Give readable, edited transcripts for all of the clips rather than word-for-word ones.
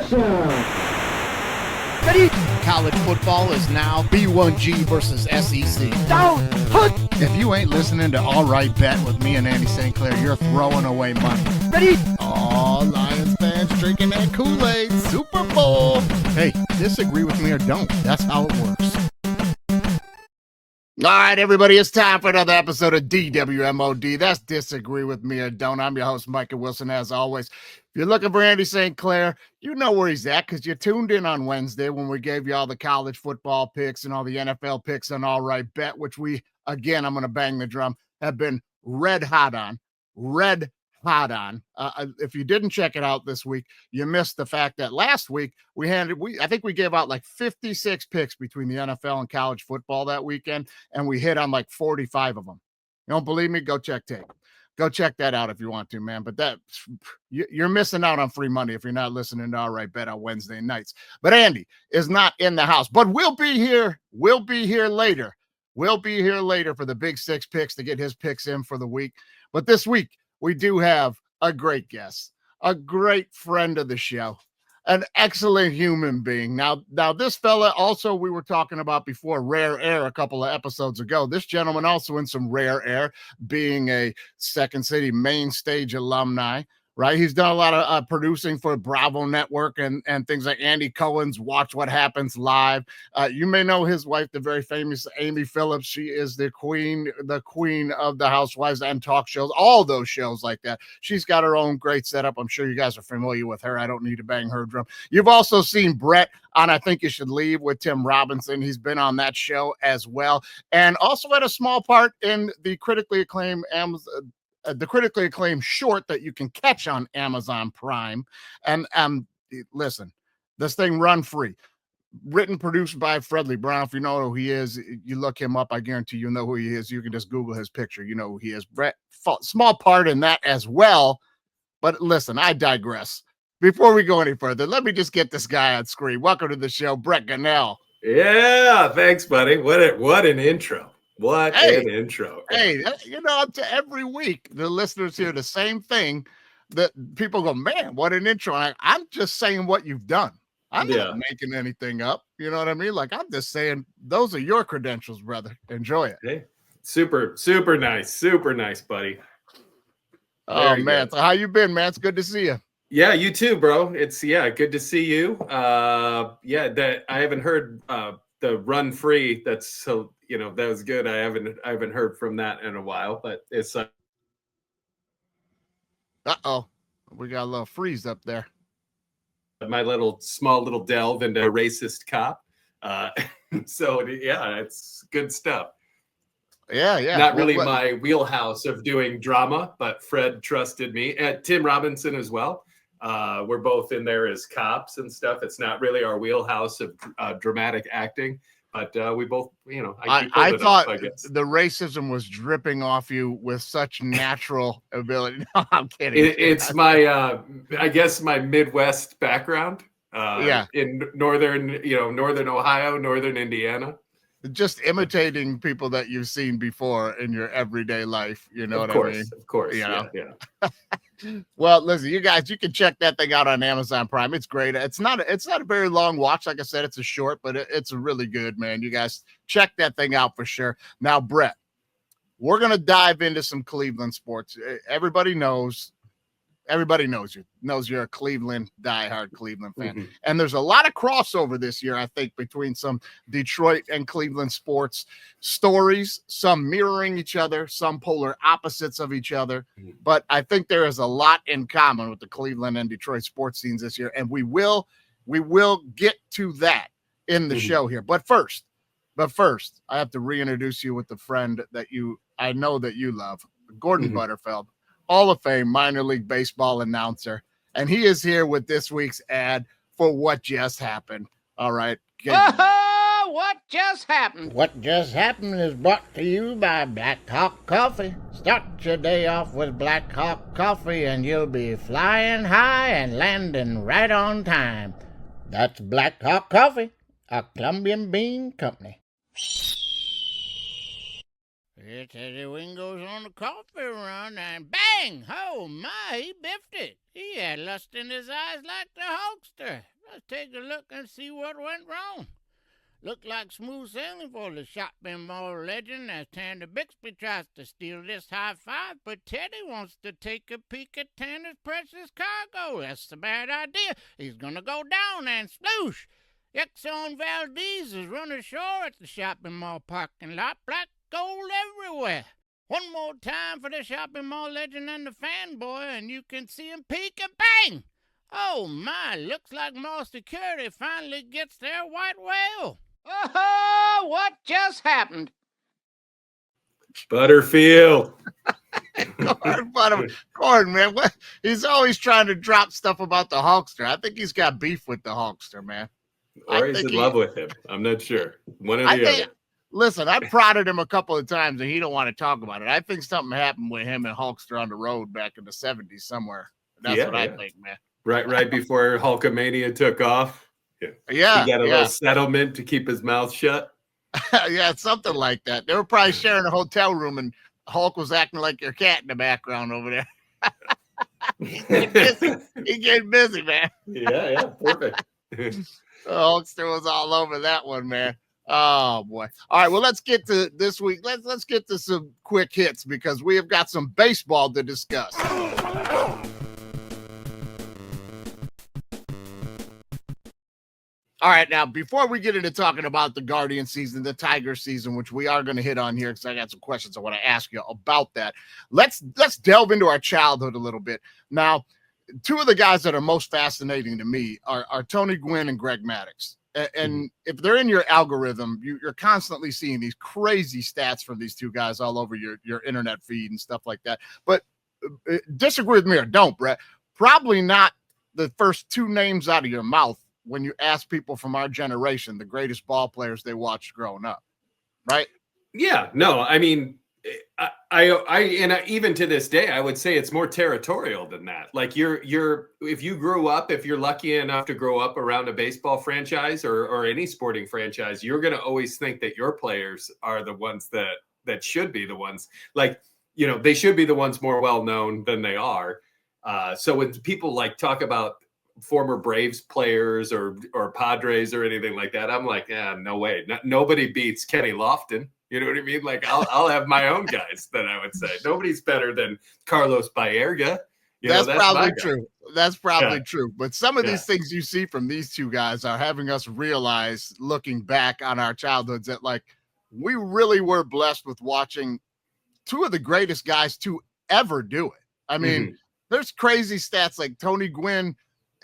Ready? College football is now B1G versus SEC. Down! Hook! If you ain't listening to All Right Bet with me and Andy St. Clair, you're throwing away money. Ready? All Lions fans drinking that Kool-Aid. Super Bowl. Hey, disagree with me or don't. That's how it works. All right, everybody, it's time for another episode of DWMOD. That's Disagree With Me or Don't. I'm your host, Micah Wilson, as always. If you're looking for Andy St. Clair, you know where he's at because you tuned in on Wednesday when we gave you all the college football picks and all the NFL picks on All Right Bet, which we, again, I'm going to bang the drum, have been red hot on. If you didn't check it out this week, you missed the fact that last week I think we gave out like 56 picks between the NFL and college football that weekend, and we hit on like 45 of them. You don't believe me? Go check tape. Go check that out if you want to, man. But you're missing out on free money if you're not listening to All Right Bet on Wednesday nights. But Andy is not in the house, but we'll be here. We'll be here later. We'll be here later for the Big 6 Picks to get his picks in for the week. But this week, we do have a great guest, a great friend of the show, an excellent human being. Now this fella also, we were talking about before, rare air a couple of episodes ago. This gentleman also in some rare air, being a Second City main stage alumni, right? He's done a lot of producing for Bravo Network and things like Andy Cohen's Watch What Happens Live. You may know his wife, the very famous Amy Phillips. She is the queen of the housewives and talk shows, all those shows like that. She's got her own great setup. I'm sure you guys are familiar with her. I don't need to bang her drum. You've also seen Brett on I Think You Should Leave with Tim Robinson. He's been on that show as well, and also had a small part in the critically acclaimed short that you can catch on Amazon Prime. And listen, this thing Run Free, written, produced by Fredley Brown. If you know who he is, you look him up. I guarantee you know who he is. You can just Google his picture. You know who he is. Brett, small part in that as well. But listen, I digress. Before we go any further, let me just get this guy on screen. Welcome to the show, Brett Guennell. Yeah, thanks, buddy. What an intro. What an intro. Hey, up to every week, the listeners hear the same thing, that people go, man, what an intro. I'm just saying what you've done. I'm not making anything up. You know what I mean? Like, I'm just saying those are your credentials, brother. Enjoy it. Hey, super nice. Super nice, buddy. Oh, man. So how you been, man? It's good to see you. Yeah, you too, bro. It's good to see you. That I haven't heard the Run Free. That's so, that was good. I haven't heard from that in a while, but it's we got a little freeze up there. My small little delve into a racist cop. So it's good stuff. Yeah. Not really my wheelhouse of doing drama, but Fred trusted me, and Tim Robinson as well. We're both in there as cops and stuff. It's not really our wheelhouse of dramatic acting, but we both, I thought the racism was dripping off you with such natural ability. No, I'm kidding. It's my, I guess my Midwest background. In northern Ohio, northern Indiana. Just imitating people that you've seen before in your everyday life. You know what I mean? Of course. Yeah. Well, listen, you guys, you can check that thing out on Amazon Prime. It's great. It's not a very long watch. Like I said, it's a short, but it's really good, man. You guys check that thing out for sure. Now, Brett, we're going to dive into some Cleveland sports. Everybody knows you're a diehard Cleveland fan. Mm-hmm. And there's a lot of crossover this year, I think, between some Detroit and Cleveland sports stories, some mirroring each other, some polar opposites of each other. Mm-hmm. But I think there is a lot in common with the Cleveland and Detroit sports scenes this year. And we will get to that in the show here. But first, I have to reintroduce you with the friend that I know that you love, Gordon Butterfield, Hall of Fame minor league baseball announcer, and he is here with this week's ad for What Just Happened. All right. What just happened? What Just Happened is brought to you by Black Hawk Coffee. Start your day off with Black Hawk Coffee and you'll be flying high and landing right on time. That's Black Hawk Coffee, a Colombian bean company. It's Eddie Wingo's on the coffee run, and bang! Oh my, he biffed it. He had lust in his eyes like the Hulkster. take a look and see what went wrong. Looked like smooth sailing for the shopping mall legend as Tanner Bixby tries to steal this high five, but Teddy wants to take a peek at Tanner's precious cargo. That's a bad idea. He's gonna go down and sploosh. Exxon Valdez is running ashore at the shopping mall parking lot. Black gold everywhere. One more time for the shopping mall legend and the fanboy, and you can see him peek and bang! Oh my, looks like mall security finally gets their white whale. Oh, what just happened? Butterfield. Gordon, man, what? He's always trying to drop stuff about the Hulkster. I think he's got beef with the Hulkster, man. Or he's in love with him. I'm not sure. One or the other. Listen, I prodded him a couple of times and he don't want to talk about it. I think something happened with him and Hulkster on the road back in the 70s somewhere. That's what I think, man. Right before Hulkamania took off. Yeah. He got a little settlement to keep his mouth shut. Yeah, something like that. They were probably sharing a hotel room and Hulk was acting like your cat in the background over there. He's getting busy, man. Yeah, perfect. Hulkster was all over that one, man. Oh boy. All right, well, let's get to this week. Let's get to some quick hits because we have got some baseball to discuss. All right, now before we get into talking about the Guardian season, the Tiger season, which we are going to hit on here because I got some questions I want to ask you about that. Let's delve into our childhood a little bit. Now, two of the guys that are most fascinating to me are Tony Gwynn and Greg Maddux. And if they're in your algorithm, you're constantly seeing these crazy stats from these two guys all over your internet feed and stuff like that. But disagree with me or don't, Brett. Probably not the first two names out of your mouth when you ask people from our generation the greatest ball players they watched growing up, right? Yeah, no, I mean, I even to this day, I would say it's more territorial than that. Like if you're lucky enough to grow up around a baseball franchise or any sporting franchise, you're going to always think that your players are the ones that should be the ones. Like, they should be the ones more well known than they are. So when people like talk about former Braves players or Padres or anything like that, I'm like, no way. Nobody beats Kenny Lofton. You know what I mean? Like I'll have my own guys that I would say. Nobody's better than Carlos Baerga. That's probably true. That's probably true. But some of these things you see from these two guys are having us realize, looking back on our childhoods, that like we really were blessed with watching two of the greatest guys to ever do it. I mean, there's crazy stats like Tony Gwynn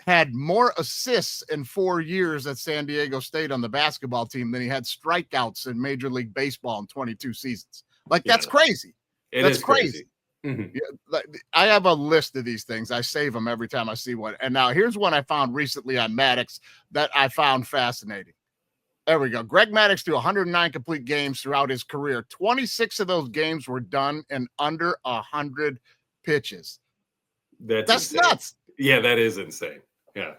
had more assists in 4 years at San Diego State on the basketball team than he had strikeouts in Major League Baseball in 22 seasons. Like, that's crazy. That's crazy. Mm-hmm. Yeah, I have a list of these things. I save them every time I see one. And now here's one I found recently on Maddux that I found fascinating. There we go. Greg Maddux threw 109 complete games throughout his career. 26 of those games were done in under 100 pitches. That's nuts. Yeah, that is insane. Yeah.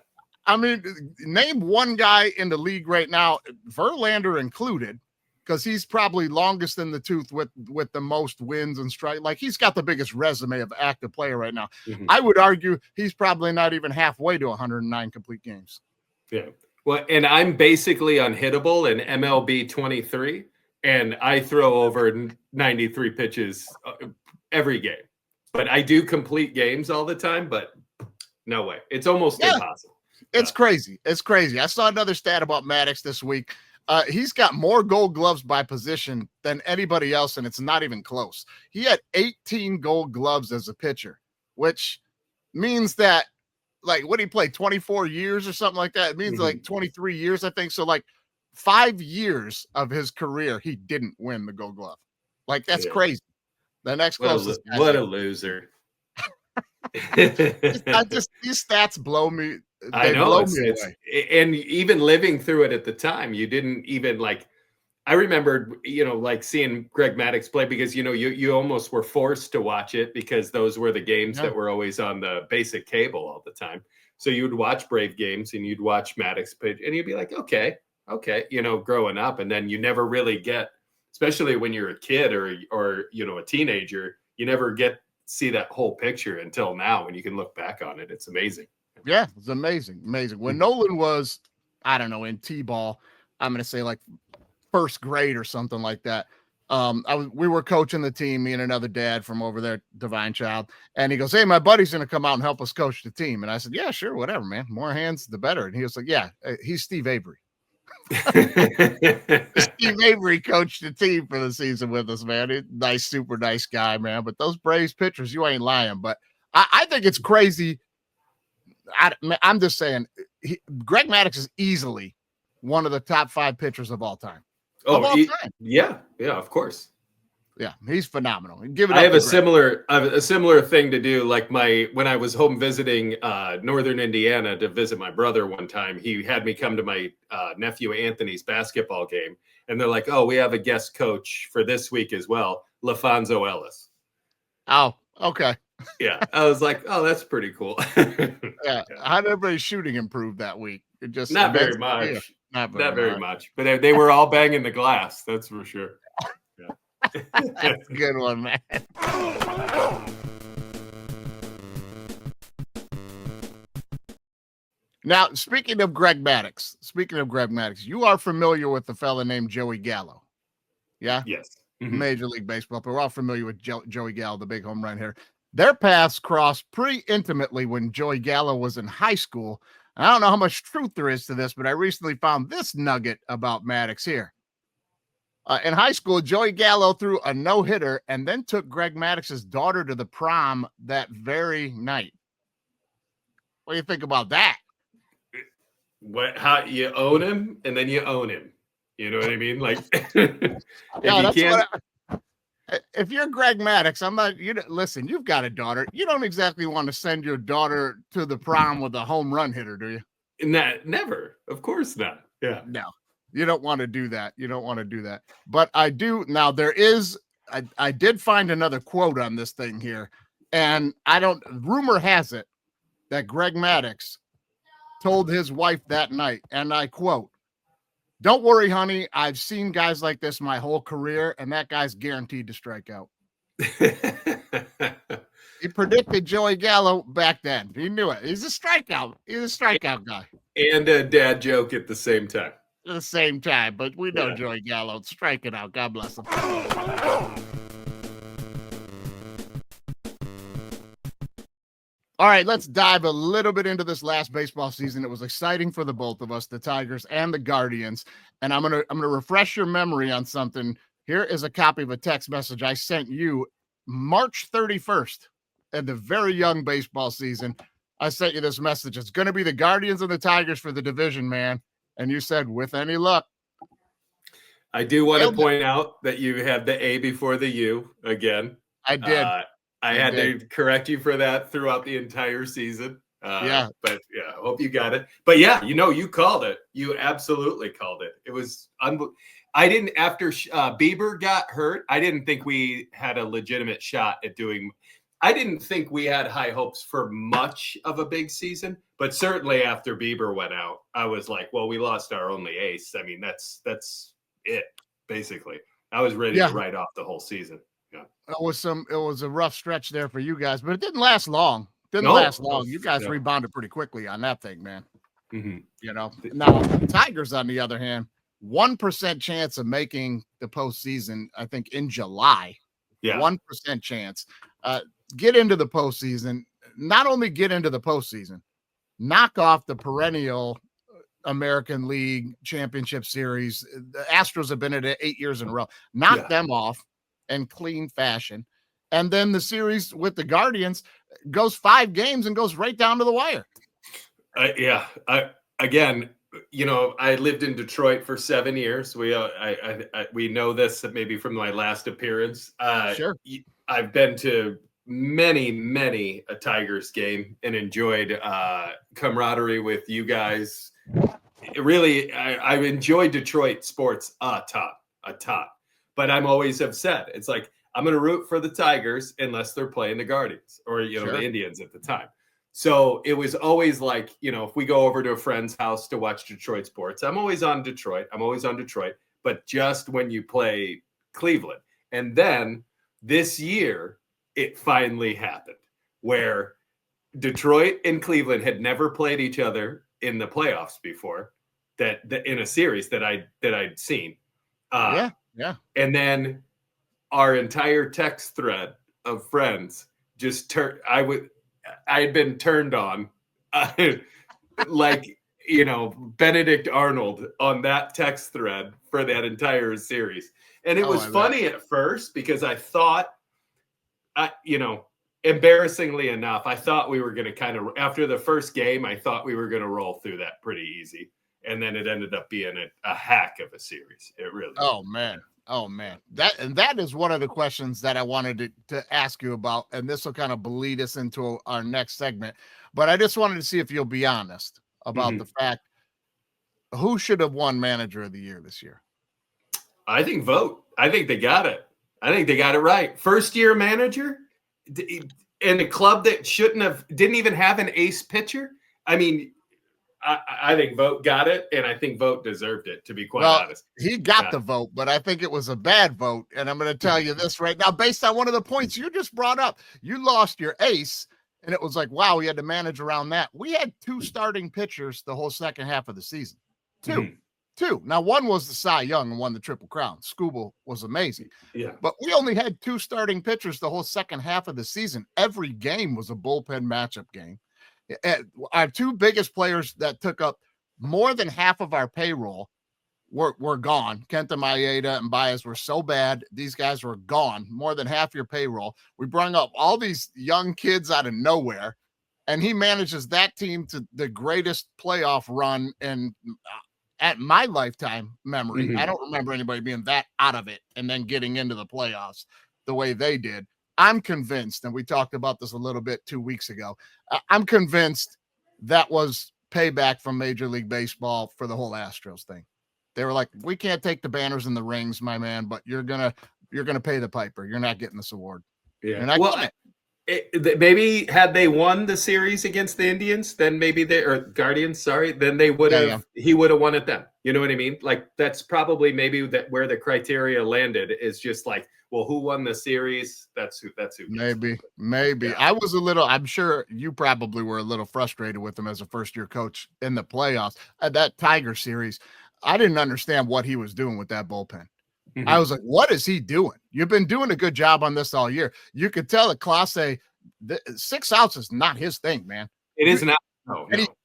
I mean, name one guy in the league right now, Verlander included, because he's probably longest in the tooth with the most wins and strike. Like, he's got the biggest resume of active player right now. Mm-hmm. I would argue he's probably not even halfway to 109 complete games. Yeah. Well, and I'm basically unhittable in MLB 23, and I throw over 93 pitches every game. But I do complete games all the time, but no way. It's almost impossible. It's crazy. It's crazy. I saw another stat about Maddux this week. He's got more Gold Gloves by position than anybody else, and it's not even close. He had 18 Gold Gloves as a pitcher, which means that, like, what did he play, 24 years or something like that? It means like 23 years, I think. So, like, 5 years of his career, he didn't win the Gold Glove. Like, that's crazy. The next closest. What a loser. These stats blow me. I know. And even living through it at the time, you didn't even like. I remembered, like seeing Greg Maddux play because you almost were forced to watch it because those were the games that were always on the basic cable all the time. So you would watch Brave games and you'd watch Maddux pitch, and you'd be like, okay, growing up, and then you never really get, especially when you're a kid or a teenager, you never see that whole picture until now when you can look back on it. It's amazing. Yeah, it's amazing. Amazing. When Nolan was, I don't know, in T-ball, I'm going to say like first grade or something like that. We were coaching the team, me and another dad from over there, Divine Child. And he goes, "Hey, my buddy's going to come out and help us coach the team." And I said, "Yeah, sure. Whatever, man. More hands, the better." And he was like, "Yeah, he's Steve Avery." Steve Avery coached the team for the season with us, man. Nice, super nice guy, man. But those Braves pitchers, you ain't lying. But I think it's crazy. I'm just saying, Greg Maddux is easily one of the top 5 pitchers of all time. Yeah, of course. Yeah, he's phenomenal. Give it. I have a similar thing to do. Like when I was home visiting Northern Indiana to visit my brother one time, he had me come to my nephew Anthony's basketball game, and they're like, "Oh, we have a guest coach for this week as well, LaFonso Ellis." Oh, okay. Yeah, I was like, "Oh, that's pretty cool." Yeah, how did everybody's shooting improve that week? It just not very much. Yeah, not very much, but they were all banging the glass. That's for sure. Yeah. That's a good one, man. Now, speaking of Greg Maddux, you are familiar with the fella named Joey Gallo. Yeah? Yes. Mm-hmm. Major League Baseball. But we're all familiar with Joey Gallo, the big home run hitter. Their paths crossed pretty intimately when Joey Gallo was in high school. And I don't know how much truth there is to this, but I recently found this nugget about Maddux here. In high school, Joey Gallo threw a no-hitter and then took Greg Maddux's daughter to the prom that very night. What do you think about that? How you own him and then you own him. You know what I mean? Like, if you're Greg Maddux, I'm not. Listen, you've got a daughter. You don't exactly want to send your daughter to the prom with a home run hitter, do you? Never. Of course not. Yeah. No. You don't want to do that. But I do. Now, I did find another quote on this thing here. And rumor has it that Greg Maddux told his wife that night, and I quote, "Don't worry, honey. I've seen guys like this my whole career, and that guy's guaranteed to strike out." He predicted Joey Gallo back then. He knew it. He's a strikeout guy. And a dad joke at the same time. But we know Joey Gallo striking out. God bless him. All right, let's dive a little bit into this last baseball season. It was exciting for the both of us, the Tigers and the Guardians. And I'm gonna refresh your memory on something. Here is a copy of a text message I sent you March 31st at the very young baseball season. I sent you this message. It's going to be the Guardians and the Tigers for the division, man. And you said, with any luck. I do want to point out that you had the A before the U again. I did. I had to correct you for that throughout the entire season. But I hope you got it. But you called it. You absolutely called it. It was I didn't, after Bieber got hurt, I didn't think we had a legitimate shot at doing. I didn't think we had high hopes for much of a big season, but certainly after Bieber went out, I was like, well, we lost our only ace. I mean, that's it, basically. I was ready to write off the whole season. Yeah. It was a rough stretch there for you guys, but it didn't last long. You guys rebounded pretty quickly on that thing, man. Mm-hmm. Now the Tigers, on the other hand, 1% chance of making the postseason, I think, in July. Yeah. 1% chance. Get into the postseason. Not only get into the postseason, knock off the perennial American League Championship Series. The Astros have been in it 8 years in a row. Knock them off in clean fashion. And then the series with the Guardians goes 5 games and goes right down to the wire. I lived in Detroit for 7 years. We know this maybe from my last appearance. Sure. I've been to many a Tigers game and enjoyed camaraderie with you guys. Really, I enjoy Detroit sports a ton. But I'm always upset. It's like, I'm going to root for the Tigers unless they're playing the Guardians or, the Indians at the time. So it was always like, if we go over to a friend's house to watch Detroit sports, I'm always on Detroit. But just when you play Cleveland. And then this year, it finally happened where Detroit and Cleveland had never played each other in the playoffs before, that in a series that I'd seen. Yeah. And then our entire text thread of friends just I had been turned on, like, Benedict Arnold on that text thread for that entire series. And it was funny at first because I thought, embarrassingly enough, I thought we were going to after the first game, I thought we were going to roll through that pretty easy. And then it ended up being a hack of a series. It really. Oh man. That is one of the questions that I wanted to ask you about. And this will kind of bleed us into our next segment. But I just wanted to see if you'll be honest about the fact, who should have won Manager of the Year this year? I think Vogt. I think they got it. I think they got it right. First year manager in a club that didn't even have an ace pitcher. I mean, I think Vogt got it, and I think Vogt deserved it, to be quite honest. He got the vote, but I think it was a bad vote. And I'm going to tell you this right now, based on one of the points you just brought up. You lost your ace, and it was like, wow, we had to manage around that. We had 2 starting pitchers the whole second half of the season. Two. Now, one was the Cy Young and won the Triple Crown. Skubal was amazing. Yeah. But we only had 2 starting pitchers the whole second half of the season. Every game was a bullpen matchup game. Our 2 biggest players that took up more than half of our payroll were gone. Kenta Maeda and Baez were so bad. These guys were gone. More than half your payroll. We brought up all these young kids out of nowhere, and he manages that team to the greatest playoff run in at my lifetime memory. I don't remember anybody being that out of it and then getting into the playoffs the way they did. I'm convinced, and we talked about this a little bit 2 weeks ago, I'm convinced that was payback from Major League Baseball for the whole Astros thing. They were like, we can't take the banners and the rings, my man, but you're gonna pay the piper. You're not getting this award. Yeah. You're not getting it. Maybe had they won the series against the Indians, then maybe Guardians, sorry, then they would have. Yeah. He would have won it then. You know what I mean? Like, that's probably maybe where the criteria landed is just like, well, who won the series? That's who. Maybe. Yeah. I'm sure you probably were a little frustrated with him as a first-year coach in the playoffs. That Tiger series, I didn't understand what he was doing with that bullpen. I was like, what is he doing? You've been doing a good job on this all year. You could tell that Clase, 6 outs is not his thing, man. It is not. No. He kept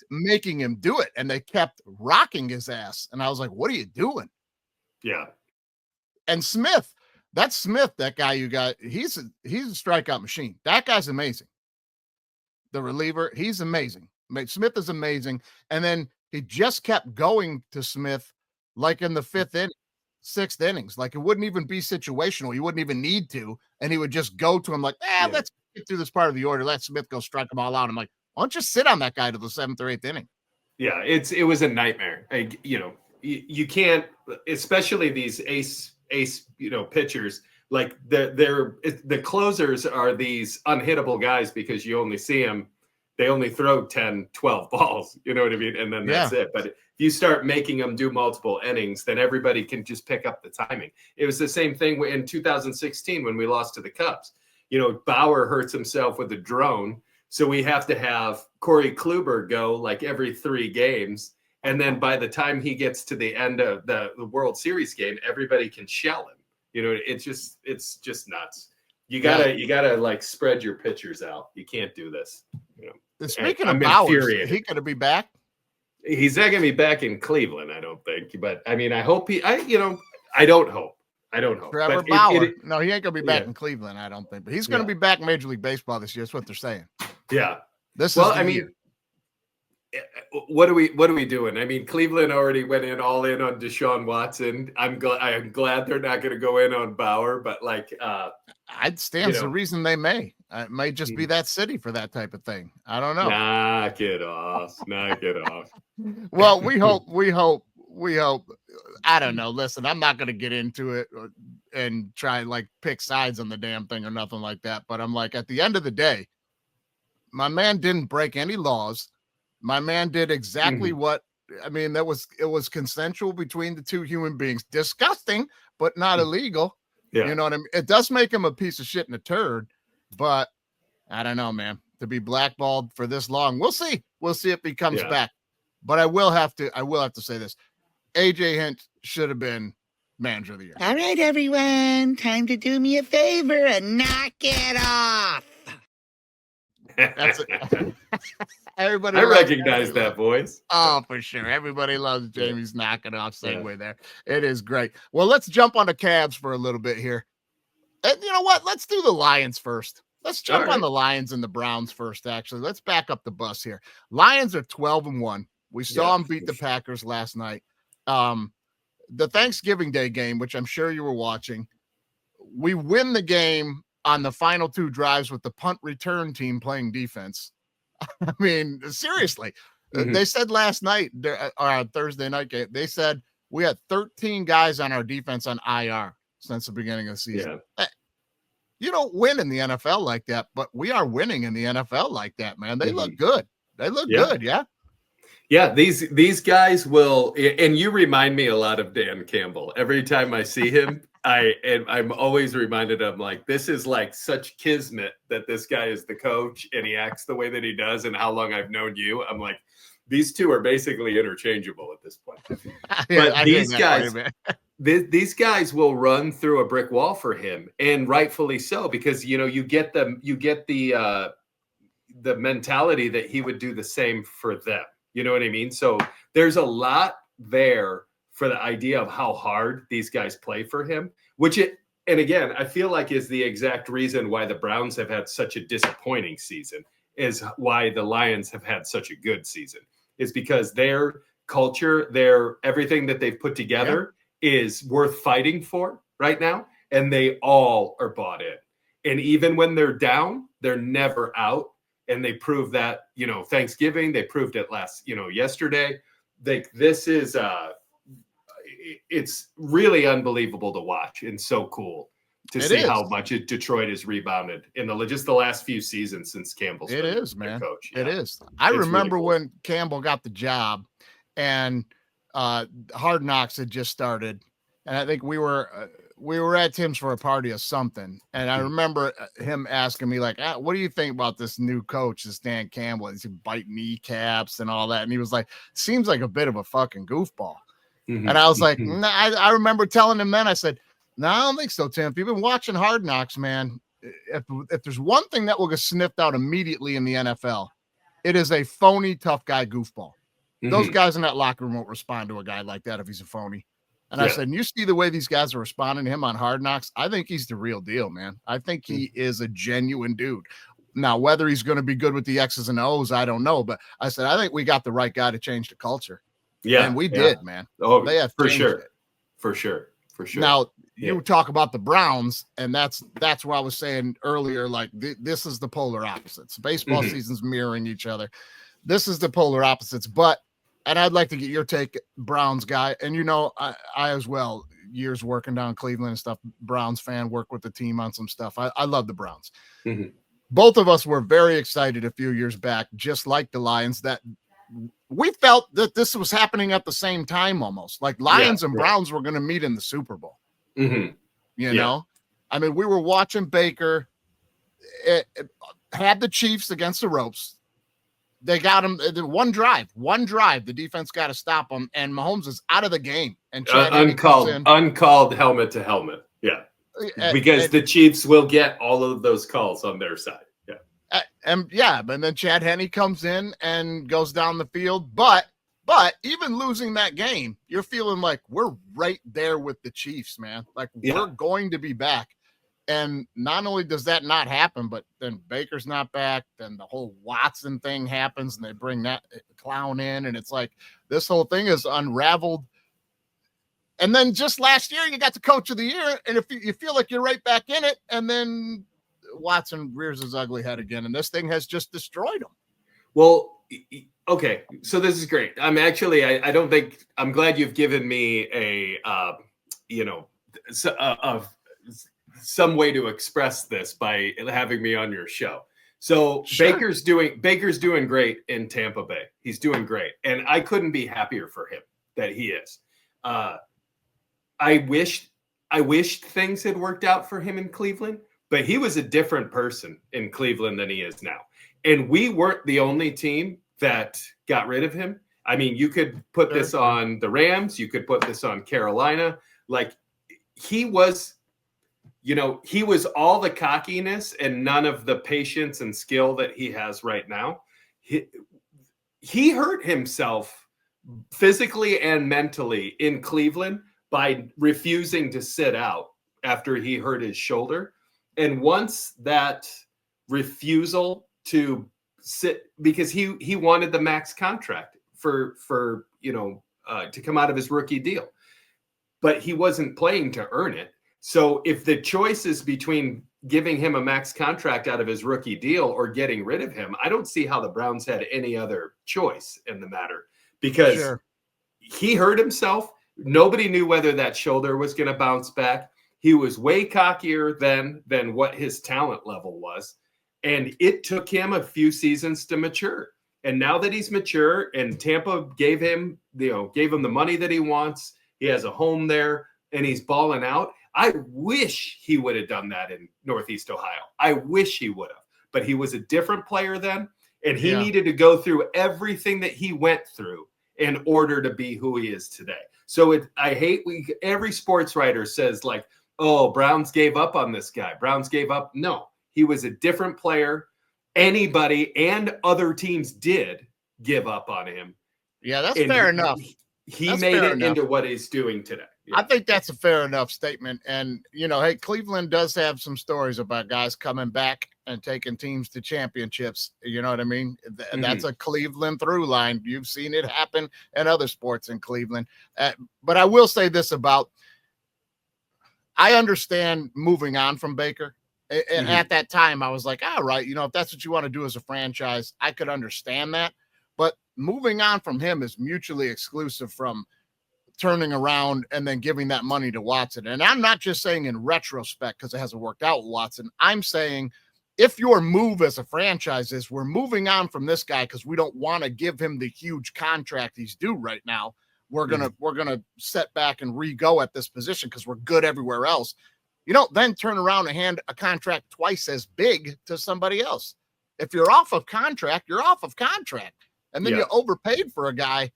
making him do it, and they kept rocking his ass. And I was like, what are you doing? Yeah. And Smith, that guy you got, he's a strikeout machine. That guy's amazing. The reliever, he's amazing. Smith is amazing. And then he just kept going to Smith like in the 5th inning. 6th innings, like it wouldn't even be situational. He wouldn't even need to, and he would just go to him like, let's get through this part of the order. Let Smith go strike them all out. I'm like, why don't you sit on that guy to the 7th or 8th inning? Yeah, it was a nightmare. You can't, especially these ace pitchers. Like the closers are these unhittable guys because you only see them. They only throw 10, 12 balls. You know what I mean? And then that's it. But if you start making them do multiple innings, then everybody can just pick up the timing. It was the same thing in 2016 when we lost to the Cubs. Bauer hurts himself with a drone. So we have to have Corey Kluber go like every 3 games. And then by the time he gets to the end of the World Series game, everybody can shell him. It's just nuts. You gotta like spread your pitchers out. You can't do this. Speaking of Bauer, is he gonna be back? He's not gonna be back in Cleveland, I don't think. But I mean, I hope I don't hope. Trevor Bauer. No, he ain't gonna be back in Cleveland, I don't think. But he's gonna be back in Major League Baseball this year. That's what they're saying. Yeah. I mean, what are we doing? I mean, Cleveland already went all in on Deshaun Watson. I'm glad they're not going to go in on Bauer, but like, I'd stand the reason they may. It might just be that city for that type of thing. I don't know. Knock it off. Well, we hope. I don't know. Listen, I'm not going to get into it and try and like pick sides on the damn thing or nothing like that. But I'm like, at the end of the day, my man didn't break any laws. My man did exactly what, I mean, it was consensual between the 2 human beings. Disgusting, but not illegal. Yeah. You know what I mean? It does make him a piece of shit and a turd, but I don't know, man. to be blackballed for this long. We'll see. We'll see if he comes Yeah. back. But I will have to say this. AJ Hint should have been manager of the year. All right, everyone, time to do me a favor and knock it off. That's it. Everybody I loves recognize Jamie. that voice. Oh, for sure. Everybody loves Jamie's knocking off segue there. It is great. Well, let's jump on the Cavs for a little bit here. And you know what? Let's do the Lions first. Let's jump on the Lions and the Browns first, actually. Let's back up the bus here. Lions are 12-1. We saw them beat the Packers last night. The Thanksgiving Day game, which I'm sure you were watching, we win the game on the final 2 drives with the punt return team playing defense. I mean, seriously. They said last night, or Thursday night game, they said we had 13 guys on our defense on IR since the beginning of the season. Yeah. You don't win in the NFL like that, but we are winning in the NFL like that, man. They look good. They look good, yeah? Yeah, these guys will, and you remind me a lot of Dan Campbell. Every time I see him, I'm always reminded of, like, this is like such kismet that this guy is the coach and he acts the way that he does and how long I've known you. I'm like, these two are basically interchangeable at this point. But these guys will run through a brick wall for him, and rightfully so, because you get the mentality that he would do the same for them. You know what I mean? So there's a lot there for the idea of how hard these guys play for him, and again, I feel like is the exact reason why the Browns have had such a disappointing season, is why the Lions have had such a good season, is because their culture, everything that they've put together is worth fighting for right now. And they all are bought in. And even when they're down, they're never out. And they proved that, Thanksgiving, they proved it yesterday. This is, it's really unbelievable to watch and so cool to see how much Detroit has rebounded in just the last few seasons since Campbell's been their coach. It is. I remember really cool. When Campbell got the job and Hard Knocks had just started, and I think we were at Tim's for a party or something, and I remember him asking me, like, what do you think about this new coach, this Dan Campbell? He's biting kneecaps and all that, and he was like, seems like a bit of a fucking goofball. And I was like, nah, I remember telling him then, I said, no, I don't think so, Tim. If you've been watching Hard Knocks, man, if there's one thing that will get sniffed out immediately in the NFL, it is a phony, tough guy goofball. Those guys in that locker room won't respond to a guy like that if he's a phony. And I said, and you see the way these guys are responding to him on Hard Knocks, I think he's the real deal, man. I think he is a genuine dude. Now, whether he's going to be good with the X's and O's, I don't know. But I said, I think we got the right guy to change the culture. Yeah. And we did, man. Oh, they have for sure. For sure. Now, you talk about the Browns, and that's what I was saying earlier. Like, this is the polar opposites. Baseball seasons mirroring each other. This is the polar opposites. And I'd like to get your take, Browns guy. And, I as well, years working down Cleveland and stuff, Browns fan, work with the team on some stuff. I love the Browns. Both of us were very excited a few years back, just like the Lions, that we felt that this was happening at the same time almost. Like Lions and Browns were going to meet in the Super Bowl. You know? I mean, we were watching Baker. It had the Chiefs against the ropes. They got him one drive. The defense got to stop him, and Mahomes is out of the game. And uncalled helmet to helmet. Yeah, because the Chiefs will get all of those calls on their side. And then Chad Henne comes in and goes down the field. But even losing that game, you're feeling like we're right there with the Chiefs, man. Like we're going to be back. And not only does that not happen, but then Baker's not back. Then the whole Watson thing happens, and they bring that clown in, and it's like this whole thing is unraveled. And then just last year, you got the Coach of the Year, and if you feel like you're right back in it, and then Watson rears his ugly head again, and this thing has just destroyed him. Well, okay, so this is great. I'm actually, I'm glad you've given me some way to express this by having me on your show. So sure. Baker's doing great in Tampa Bay. He's doing great. And I couldn't be happier for him that he is. I wished things had worked out for him in Cleveland, but he was a different person in Cleveland than he is now. And we weren't the only team that got rid of him. I mean, you could put this on the Rams. You could put this on Carolina. Like, he was all the cockiness and none of the patience and skill that he has right now. He hurt himself physically and mentally in Cleveland by refusing to sit out after he hurt his shoulder. And once that refusal to sit, because he wanted the max contract for to come out of his rookie deal, but he wasn't playing to earn it. So if the choice is between giving him a max contract out of his rookie deal or getting rid of him, I don't see how the Browns had any other choice in the matter, because he hurt himself. Nobody knew whether that shoulder was going to bounce back. He was way cockier than what his talent level was. And it took him a few seasons to mature. And now that he's mature and Tampa gave him the money that he wants, he has a home there and he's balling out. I wish he would have done that in Northeast Ohio. I wish he would have, but he was a different player then. And he needed to go through everything that he went through in order to be who he is today. So every sports writer says like, oh, Browns gave up on this guy. Browns gave up. No, he was a different player. Anybody and other teams did give up on him. Yeah, that's fair enough. He made it into what he's doing today. Yeah. I think that's a fair enough statement. And, hey, Cleveland does have some stories about guys coming back and taking teams to championships. You know what I mean? That's a Cleveland through line. You've seen it happen in other sports in Cleveland. But I will say this I understand moving on from Baker. And at that time, I was like, all right, if that's what you want to do as a franchise, I could understand that. But moving on from him is mutually exclusive from turning around and then giving that money to Watson. And I'm not just saying in retrospect because it hasn't worked out with Watson. I'm saying if your move as a franchise is we're moving on from this guy because we don't want to give him the huge contract he's due right now, we're gonna set back and re-go at this position because we're good everywhere else. You don't then turn around and hand a contract twice as big to somebody else. If you're off of contract, you're off of contract. And then you overpaid for a guy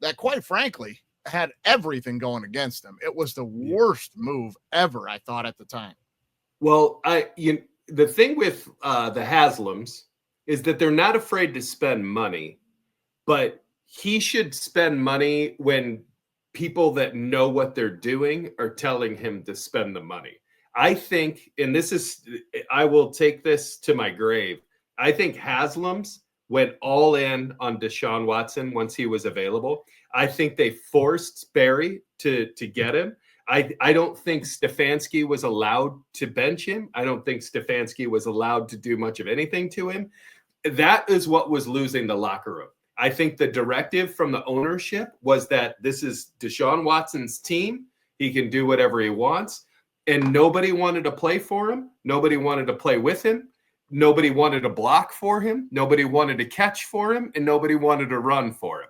that, quite frankly, had everything going against him. It was the worst move ever, I thought, at the time. Well, the thing with the Haslams is that they're not afraid to spend money, but he should spend money when people that know what they're doing are telling him to spend the money. I think, and I will take this to my grave, I think Haslams went all in on Deshaun Watson once he was available. I think they forced Barry to get him. I don't think Stefanski was allowed to bench him. I don't think Stefanski was allowed to do much of anything to him. That is what was losing the locker room. I think the directive from the ownership was that this is Deshaun Watson's team. He can do whatever he wants. And nobody wanted to play for him. Nobody wanted to play with him. Nobody wanted to block for him. Nobody wanted to catch for him. And nobody wanted to run for him.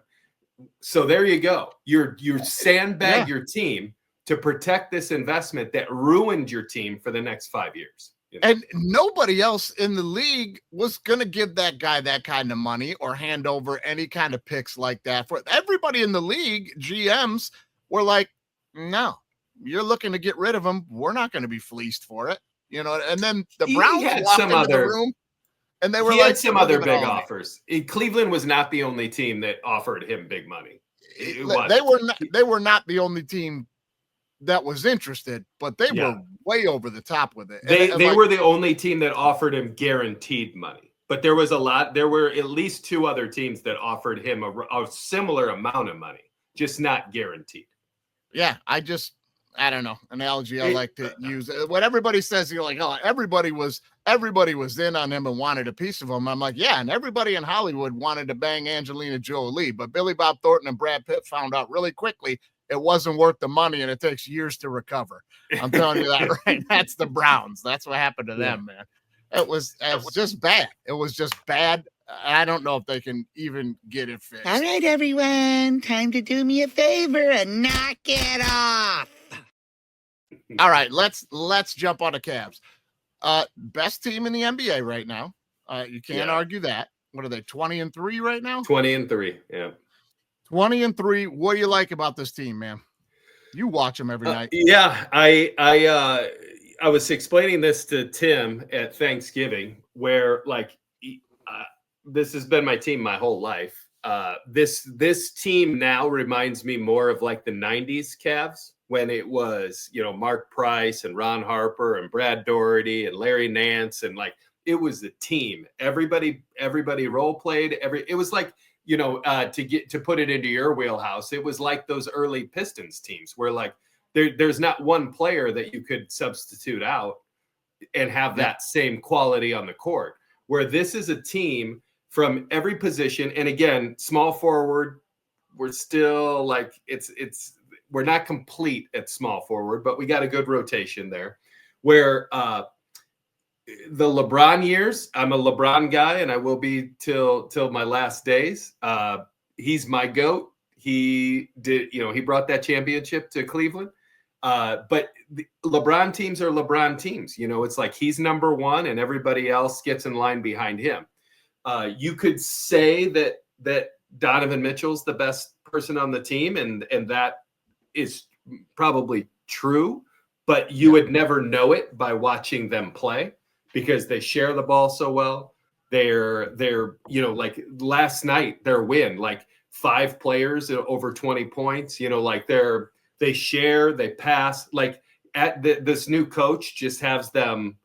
So there you go. You sandbag your team to protect this investment that ruined your team for the next 5 years. And nobody else in the league was going to give that guy that kind of money or hand over any kind of picks like that. For everybody in the league, GMs were like, no, you're looking to get rid of him. We're not going to be fleeced for it. And then the Browns walked into the room and they were like, had some other big offers. Cleveland was not the only team that offered him big money. They were not the only team that was interested, but they were way over the top with it. They were the only team that offered him guaranteed money, but there were at least two other teams that offered him a similar amount of money, just not guaranteed. Yeah. I don't know, analogy I like to use. What everybody says, you're like, oh, everybody was in on him and wanted a piece of him. I'm like, yeah, and everybody in Hollywood wanted to bang Angelina Jolie, but Billy Bob Thornton and Brad Pitt found out really quickly it wasn't worth the money, and it takes years to recover. I'm telling you that, right? That's the Browns. That's what happened to them, man. It was just bad. It was just bad. I don't know if they can even get it fixed. All right, everyone, time to do me a favor and knock it off. All right, let's jump on the Cavs. Best team in the NBA right now. You can't argue that. What are they, 20-3 right now? 20-3. Yeah. 20-3. What do you like about this team, man? You watch them every night. Yeah, I was explaining this to Tim at Thanksgiving, where like this has been my team my whole life. This team now reminds me more of like the '90s Cavs, when it was, you know, Mark Price and Ron Harper and Brad Doherty and Larry Nance, and like it was a team. Everybody role played. It was like, you know, to put it into your wheelhouse, it was like those early Pistons teams where like there's not one player that you could substitute out and have that same quality on the court. Where this is a team from every position, and again, small forward, we're still like we're not complete at small forward, but we got a good rotation there. Where the LeBron years, I'm a LeBron guy, and I will be till my last days. He's my GOAT. He brought that championship to Cleveland. But the LeBron teams are LeBron teams. You know, it's like he's number one, and everybody else gets in line behind him. You could say that Donovan Mitchell's the best person on the team, and that is probably true, but you would never know it by watching them play, because they share the ball so well. They're you know, like last night, their win, like 5 players over 20 points, you know, like they share, they pass, like this new coach just has them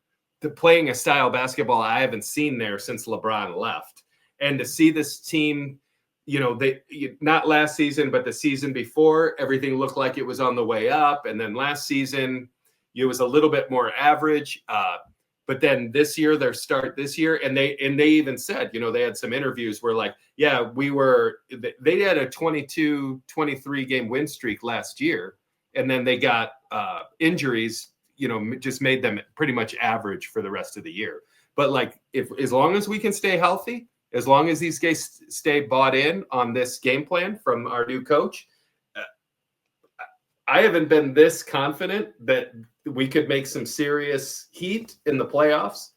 playing a style of basketball I haven't seen there since LeBron left. And to see this team, you know, not last season, but the season before, everything looked like it was on the way up. And then last season, it was a little bit more average. But then this year, and they even said, you know, they had some interviews where like, yeah, they had a 22-23 game win streak last year. And then they got injuries, you know, just made them pretty much average for the rest of the year. But like, as long as we can stay healthy, as long as these guys stay bought in on this game plan from our new coach, I haven't been this confident that we could make some serious heat in the playoffs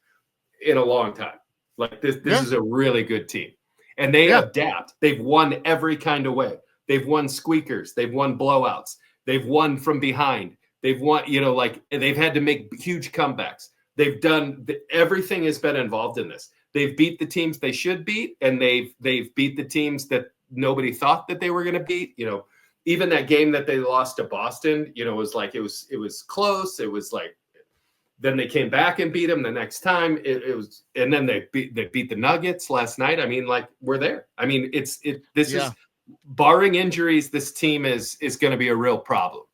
in a long time. Like this is a really good team, and they adapt. They've won every kind of way. They've won squeakers. They've won blowouts. They've won from behind. They've won, you know, like they've had to make huge comebacks. They've done everything has been involved in this. They've beat the teams they should beat, and they've beat the teams that nobody thought that they were going to beat. You know, even that game that they lost to Boston, you know, it was like it was close. It was like then they came back and beat them the next time. It was, and then they beat the Nuggets last night. I mean, like we're there. I mean, this is barring injuries, this team is going to be a real problem.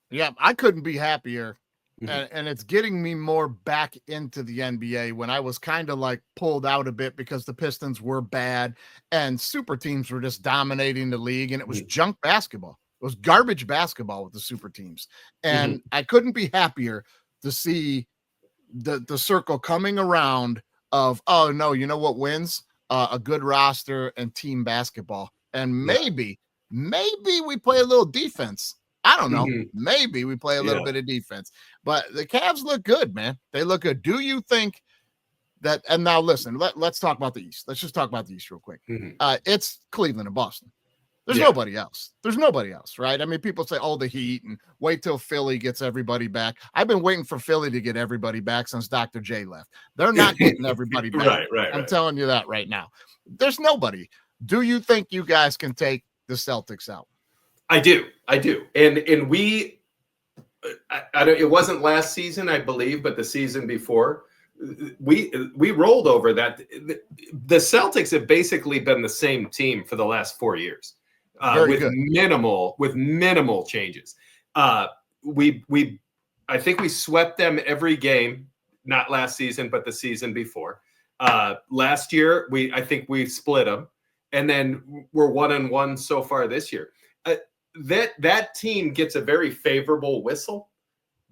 Yeah, I couldn't be happier. And it's getting me more back into the NBA when I was kind of like pulled out a bit because the Pistons were bad and super teams were just dominating the league, and it was junk basketball. It was garbage basketball with the super teams. And I couldn't be happier to see the circle coming around of, oh no, you know what wins? A good roster and team basketball. And maybe we play a little defense. I don't know. Maybe we play a little bit of defense, but the Cavs look good, man. They look good. Do you think that? And now listen, let's talk about the East. Let's just talk about the East real quick. It's Cleveland and Boston. There's nobody else. There's nobody else, right? I mean, people say, oh, the Heat, and wait till Philly gets everybody back. I've been waiting for Philly to get everybody back since Dr. J left. They're not getting everybody back. Right. I'm telling you that right now. There's nobody. Do you think you guys can take the Celtics out? I do. And we, I don't, it wasn't last season, I believe, but the season before, we rolled over that. The Celtics have basically been the same team for the last 4 years, with minimal changes. I think we swept them every game, not last season, but the season before. Last year, I think we split them, and then we're 1-1 so far this year. That team gets a very favorable whistle,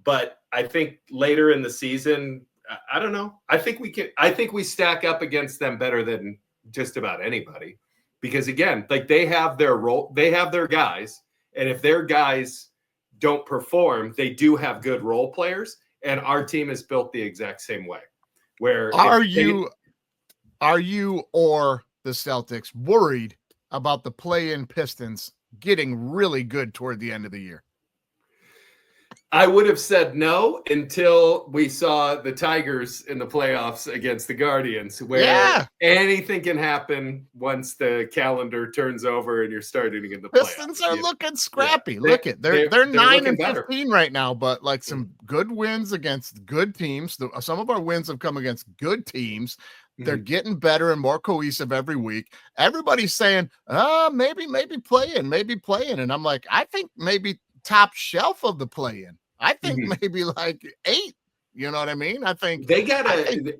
but I think later in the season, I don't know. I think we stack up against them better than just about anybody, because again, like they have their role, they have their guys, and if their guys don't perform, they do have good role players, and our team is built the exact same way. Where Are you or the Celtics worried about the play-in Pistons getting really good toward the end of the year? I would have said no until we saw the Tigers in the playoffs against the Guardians, where anything can happen once the calendar turns over and you're starting in the Pistons playoffs. are looking scrappy. Yeah. Look at they're 9 and 15 better right now, but like some good wins against good teams. Some of our wins have come against good teams. They're getting better and more cohesive every week. Everybody's saying, maybe play-in. And I'm like, I think maybe top shelf of the play-in. I think maybe like 8. You know what I mean? I think they gotta.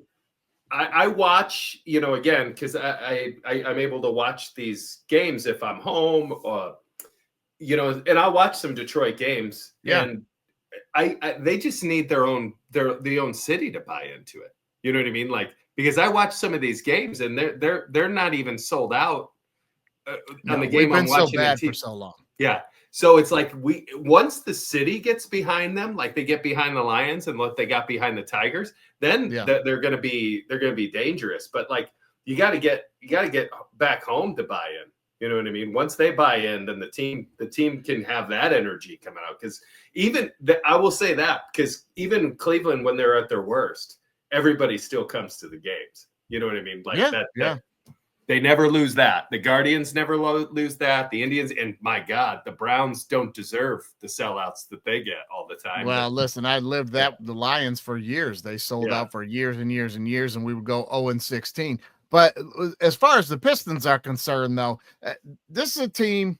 I watch, again, because I'm able to watch these games if I'm home, and I'll watch some Detroit games. Yeah. And they just need their own city to buy into it. You know what I mean? Like, because I watch some of these games and they're not even sold out on the game. We've been I'm watching so bad for so long. Yeah. So it's like once the city gets behind them, like they get behind the Lions and what they got behind the Tigers, then they're going to be dangerous. But like you got to get back home to buy in. You know what I mean? Once they buy in, then the team can have that energy coming out. Because I will say that because even Cleveland, when they're at their worst, everybody still comes to the games. You know what I mean? Like that. They never lose that. The Guardians never lose that. The Indians, and my God, the Browns don't deserve the sellouts that they get all the time. Well, listen, I lived the Lions for years. They sold out for years and years and years, and we would go 0-16. But as far as the Pistons are concerned, though, this is a team.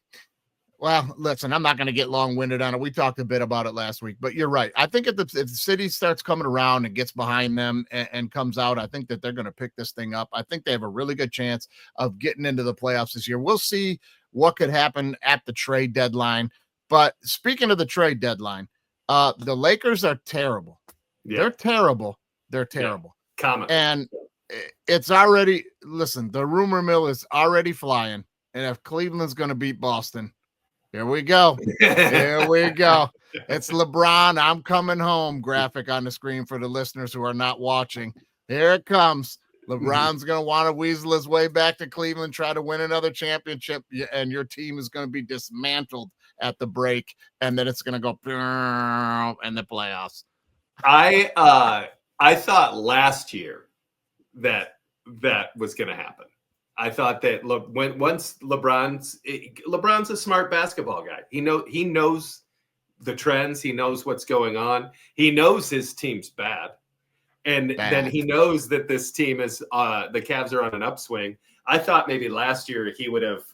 Well, listen, I'm not going to get long-winded on it. We talked a bit about it last week, but you're right. I think if the city starts coming around and gets behind them and comes out, I think that they're going to pick this thing up. I think they have a really good chance of getting into the playoffs this year. We'll see what could happen at the trade deadline. But speaking of the trade deadline, the Lakers are terrible. Yeah. They're terrible. They're terrible. Yeah. Common. And it's already, listen, the rumor mill is already flying. And if Cleveland's going to beat Boston, here we go. Here we go. It's LeBron. I'm coming home graphic on the screen for the listeners who are not watching. Here it comes. LeBron's going to want to weasel his way back to Cleveland, try to win another championship, and your team is going to be dismantled at the break, and then it's going to go in the playoffs. I thought last year that was going to happen. I thought that once LeBron's a smart basketball guy. He knows the trends. He knows what's going on. He knows his team's bad. And then he knows that this team is the Cavs are on an upswing. I thought maybe last year he would have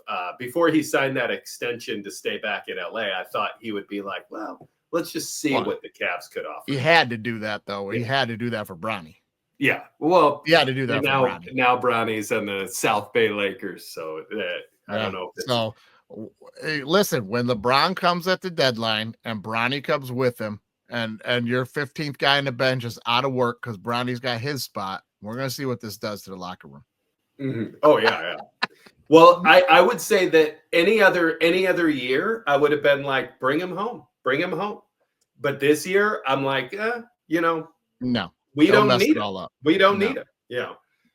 before he signed that extension to stay back in LA, I thought he would be like, well, let's just see what the Cavs could offer. He had to do that though. He had to do that for Bronny. Yeah, well, yeah, to do that. Now Bronny's on the South Bay Lakers, so I don't know. So, listen, when LeBron comes at the deadline and Bronny comes with him, and your 15th guy in the bench is out of work because Bronny's got his spot, we're gonna see what this does to the locker room. Mm-hmm. Oh yeah. Well, I would say that any other year, I would have been like, bring him home. But this year, I'm like, no. We don't need it all up. We don't need it. Yeah.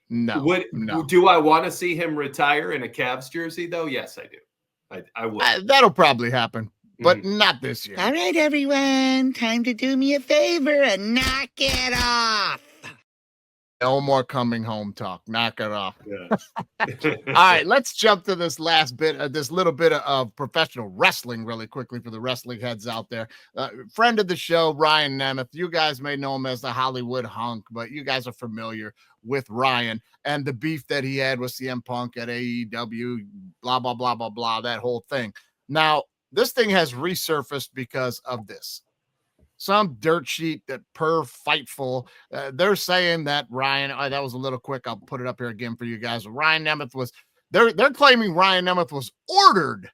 No. Do I want to see him retire in a Cavs jersey though? Yes, I do. I would. That'll probably happen, but not this year. All right, everyone. Time to do me a favor and knock it off. No more coming home talk. Knock it off. Yeah. All right, let's jump to this last bit, this little bit of professional wrestling really quickly for the wrestling heads out there. Friend of the show, Ryan Nemeth. You guys may know him as the Hollywood Hunk, but you guys are familiar with Ryan and the beef that he had with CM Punk at AEW, blah, blah, blah, blah, blah, that whole thing. Now, this thing has resurfaced because of this. Some dirt sheet that per Fightful, they're saying that Ryan, that was a little quick. I'll put it up here again for you guys. Ryan Nemeth was, they're claiming Ryan Nemeth was ordered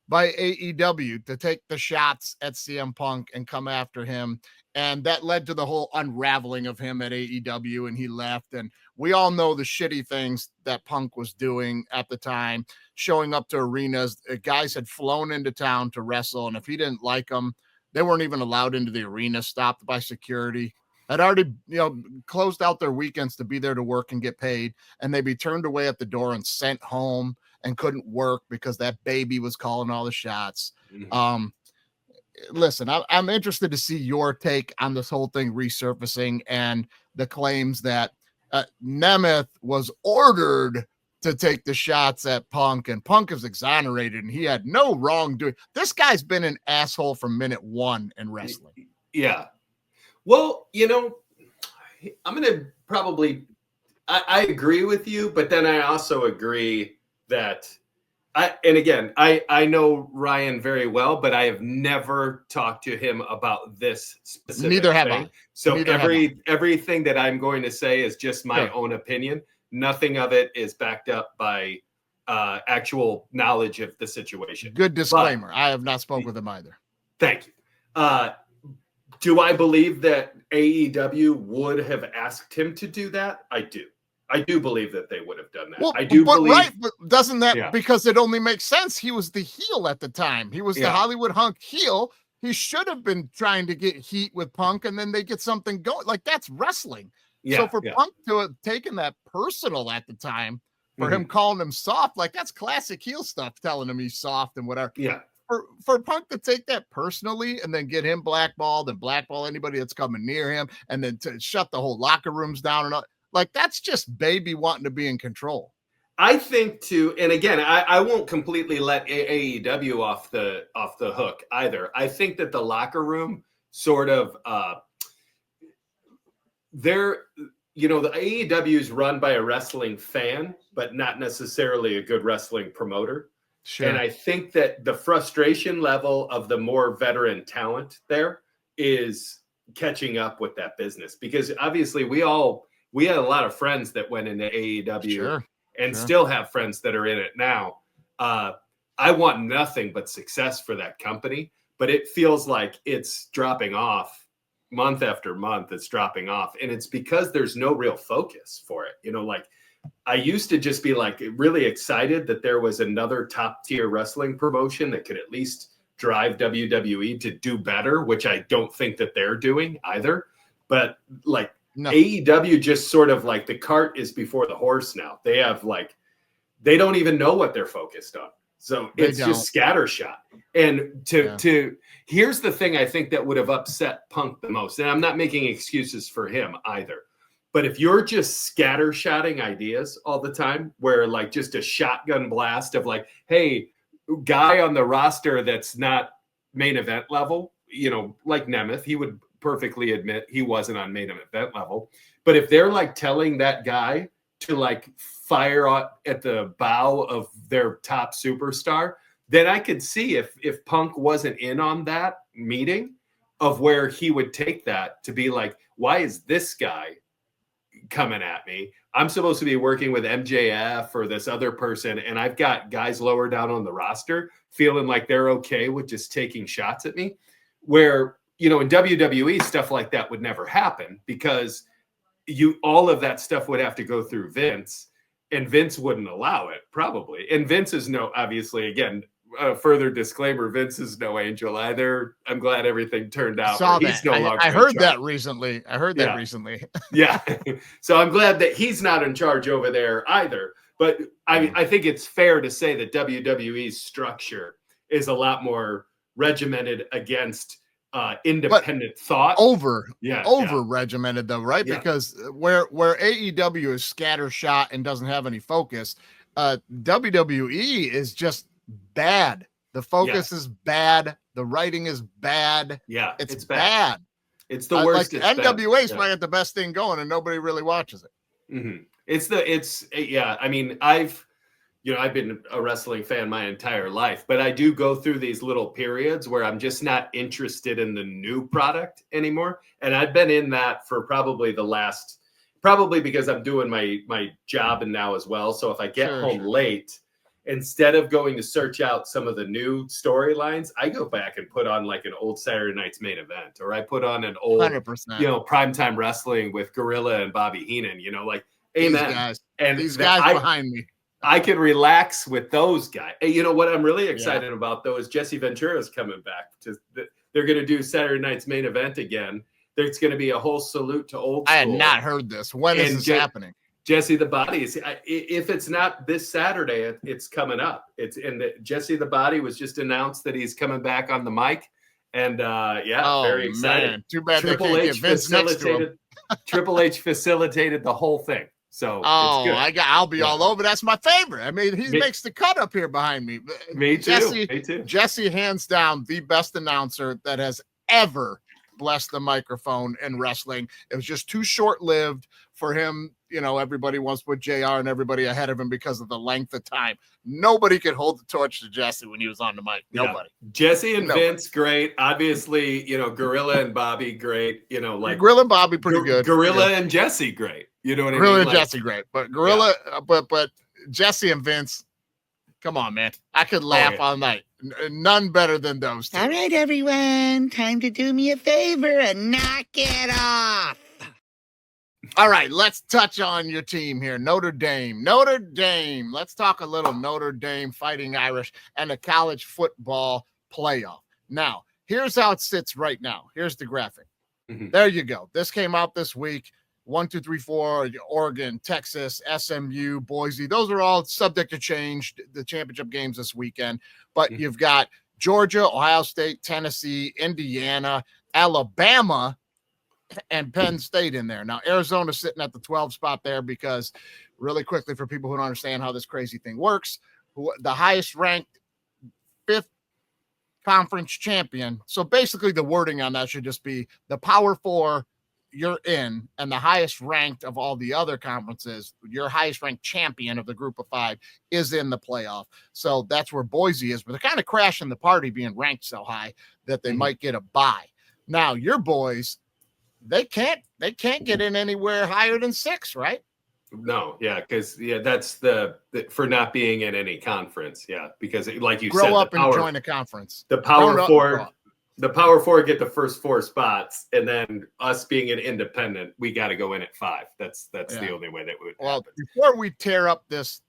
by AEW to take the shots at CM Punk and come after him. And that led to the whole unraveling of him at AEW, and he left. And we all know the shitty things that Punk was doing at the time, showing up to arenas. Guys had flown into town to wrestle, and if he didn't like them, they weren't even allowed into the arena, stopped by security. had already, closed out their weekends to be there to work and get paid, and they'd be turned away at the door and sent home and couldn't work because that baby was calling all the shots. Mhm. Listen, I'm interested to see your take on this whole thing resurfacing and the claims that Nemeth was ordered to take the shots at Punk, and Punk is exonerated and he had no wrongdoing. This guy's been an asshole from minute one in wrestling. Yeah. Well, I'm going to probably, I agree with you, but then I also agree that I know Ryan very well, but I have never talked to him about this specific Neither have thing. I. So Neither have I. everything that I'm going to say is just my own opinion. Nothing of it is backed up by actual knowledge of the situation. Good disclaimer. I have not spoken with him either. Thank you. Do I believe that AEW would have asked him to do that? I do. I do believe that they would have done that. Well, I do believe. Right, but doesn't that, because it only makes sense. He was the heel at the time. He was the Hollywood hunk heel. He should have been trying to get heat with Punk, and then they get something going. Like, that's wrestling. So for Punk to have taken that personal at the time, for him calling him soft, like, that's classic heel stuff, telling him he's soft and whatever. Yeah. For Punk to take that personally and then get him blackballed and blackball anybody that's coming near him, and then to shut the whole locker rooms down and all, like, that's just baby wanting to be in control. I think too, and again, I won't completely let AEW off the hook either. I think that the locker room sort of the AEW is run by a wrestling fan, but not necessarily a good wrestling promoter. Sure. And I think that the frustration level of the more veteran talent there is catching up with that business, because obviously we had a lot of friends that went into AEW and still have friends that are in it now. I want nothing but success for that company, but it feels like it's dropping off month after month. It's dropping off. And it's because there's no real focus for it. Like, I used to just be like really excited that there was another top tier wrestling promotion that could at least drive WWE to do better, which I don't think that they're doing either. But like, no. AEW just sort of like the cart is before the horse now. They have they don't even know what they're focused on. So it's just scattershot. And here's the thing I think that would have upset Punk the most. And I'm not making excuses for him either. But if you're just scattershotting ideas all the time, where like just a shotgun blast of like, hey, guy on the roster that's not main event level, like Nemeth, he would perfectly admit he wasn't on main event level. But if they're like telling that guy to like fire at the bow of their top superstar, then I could see if Punk wasn't in on that meeting of where he would take that to be like, why is this guy coming at me? I'm supposed to be working with MJF or this other person, and I've got guys lower down on the roster feeling like they're okay with just taking shots at me, where in WWE, stuff like that would never happen, because all of that stuff would have to go through Vince, and Vince wouldn't allow it probably. And Vince is obviously, again, a further disclaimer, Vince is no angel either. I'm glad everything turned out. He's no longer. I heard that recently. Yeah. So I'm glad that he's not in charge over there either. But I think it's fair to say that WWE's structure is a lot more regimented against independent thought. Over regimented though, right? Yeah. Because where AEW is scattershot and doesn't have any focus, WWE is just bad. The focus is bad. The writing is bad. Yeah, it's bad. It's the worst. Like NWA is probably got the best thing going, and nobody really watches it. Mm-hmm. I mean, I've been a wrestling fan my entire life, but I do go through these little periods where I'm just not interested in the new product anymore. And I've been in that for probably because I'm doing my job and now as well. So if I get home late, instead of going to search out some of the new storylines, I go back and put on like an old Saturday Night's Main Event, or I put on an old, 100%. Primetime Wrestling with Gorilla and Bobby Heenan, like, amen. These guys behind me. I can relax with those guys. And what I'm really excited about, though, is Jesse Ventura's coming back. They're going to do Saturday Night's Main Event again. There's going to be a whole salute to old I had school. not heard this. When is this happening? Jesse the Body is, if it's not this Saturday, it's coming up. Jesse the Body was just announced that he's coming back on the mic, and very excited. Man. Too bad Triple H facilitated. Triple H facilitated the whole thing. So it's good. I'll be all over. That's my favorite. I mean, he makes the cut up here behind me. Me too. Jesse, hands down, the best announcer that has ever blessed the microphone in wrestling. It was just too short-lived for him. Everybody wants to put JR and everybody ahead of him because of the length of time. Nobody could hold the torch to Jesse when he was on the mic. Nobody. Yeah. Jesse and Vince, great. Obviously, Gorilla and Bobby, great. Gorilla and Bobby, pretty good. Gorilla and Jesse, great. You know what I mean? Gorilla and Jesse, great. But Gorilla, but Jesse and Vince, come on, man. I could laugh all night. None better than those two. All right, everyone. Time to do me a favor and knock it off. All right, let's touch on your team here. Notre Dame. Let's talk a little Notre Dame Fighting Irish and the college football playoff. Now, here's how it sits right now. Here's the graphic. Mm-hmm. There you go. This came out this week. 1, 2, 3, 4, Oregon, Texas, SMU, Boise. Those are all subject to change, the championship games this weekend. But you've got Georgia, Ohio State, Tennessee, Indiana, Alabama, and Penn State in there. Now, Arizona's sitting at the 12 spot there because, really quickly, for people who don't understand how this crazy thing works, the highest ranked 5th conference champion. So basically the wording on that should just be the Power 4 you're in, and the highest ranked of all the other conferences, your highest ranked champion of the group of 5 is in the playoff. So that's where Boise is, but they're kind of crashing the party being ranked so high that they might get a bye. Now your boys, they can't get in anywhere higher than 6, right? No, because that's the for not being in any conference. Yeah, because like you grow said, up and join a conference. The Power 4. The Power 4 get the first 4 spots, and then us being an independent, we got to go in at 5. That's the only way that would. Well, before we tear up this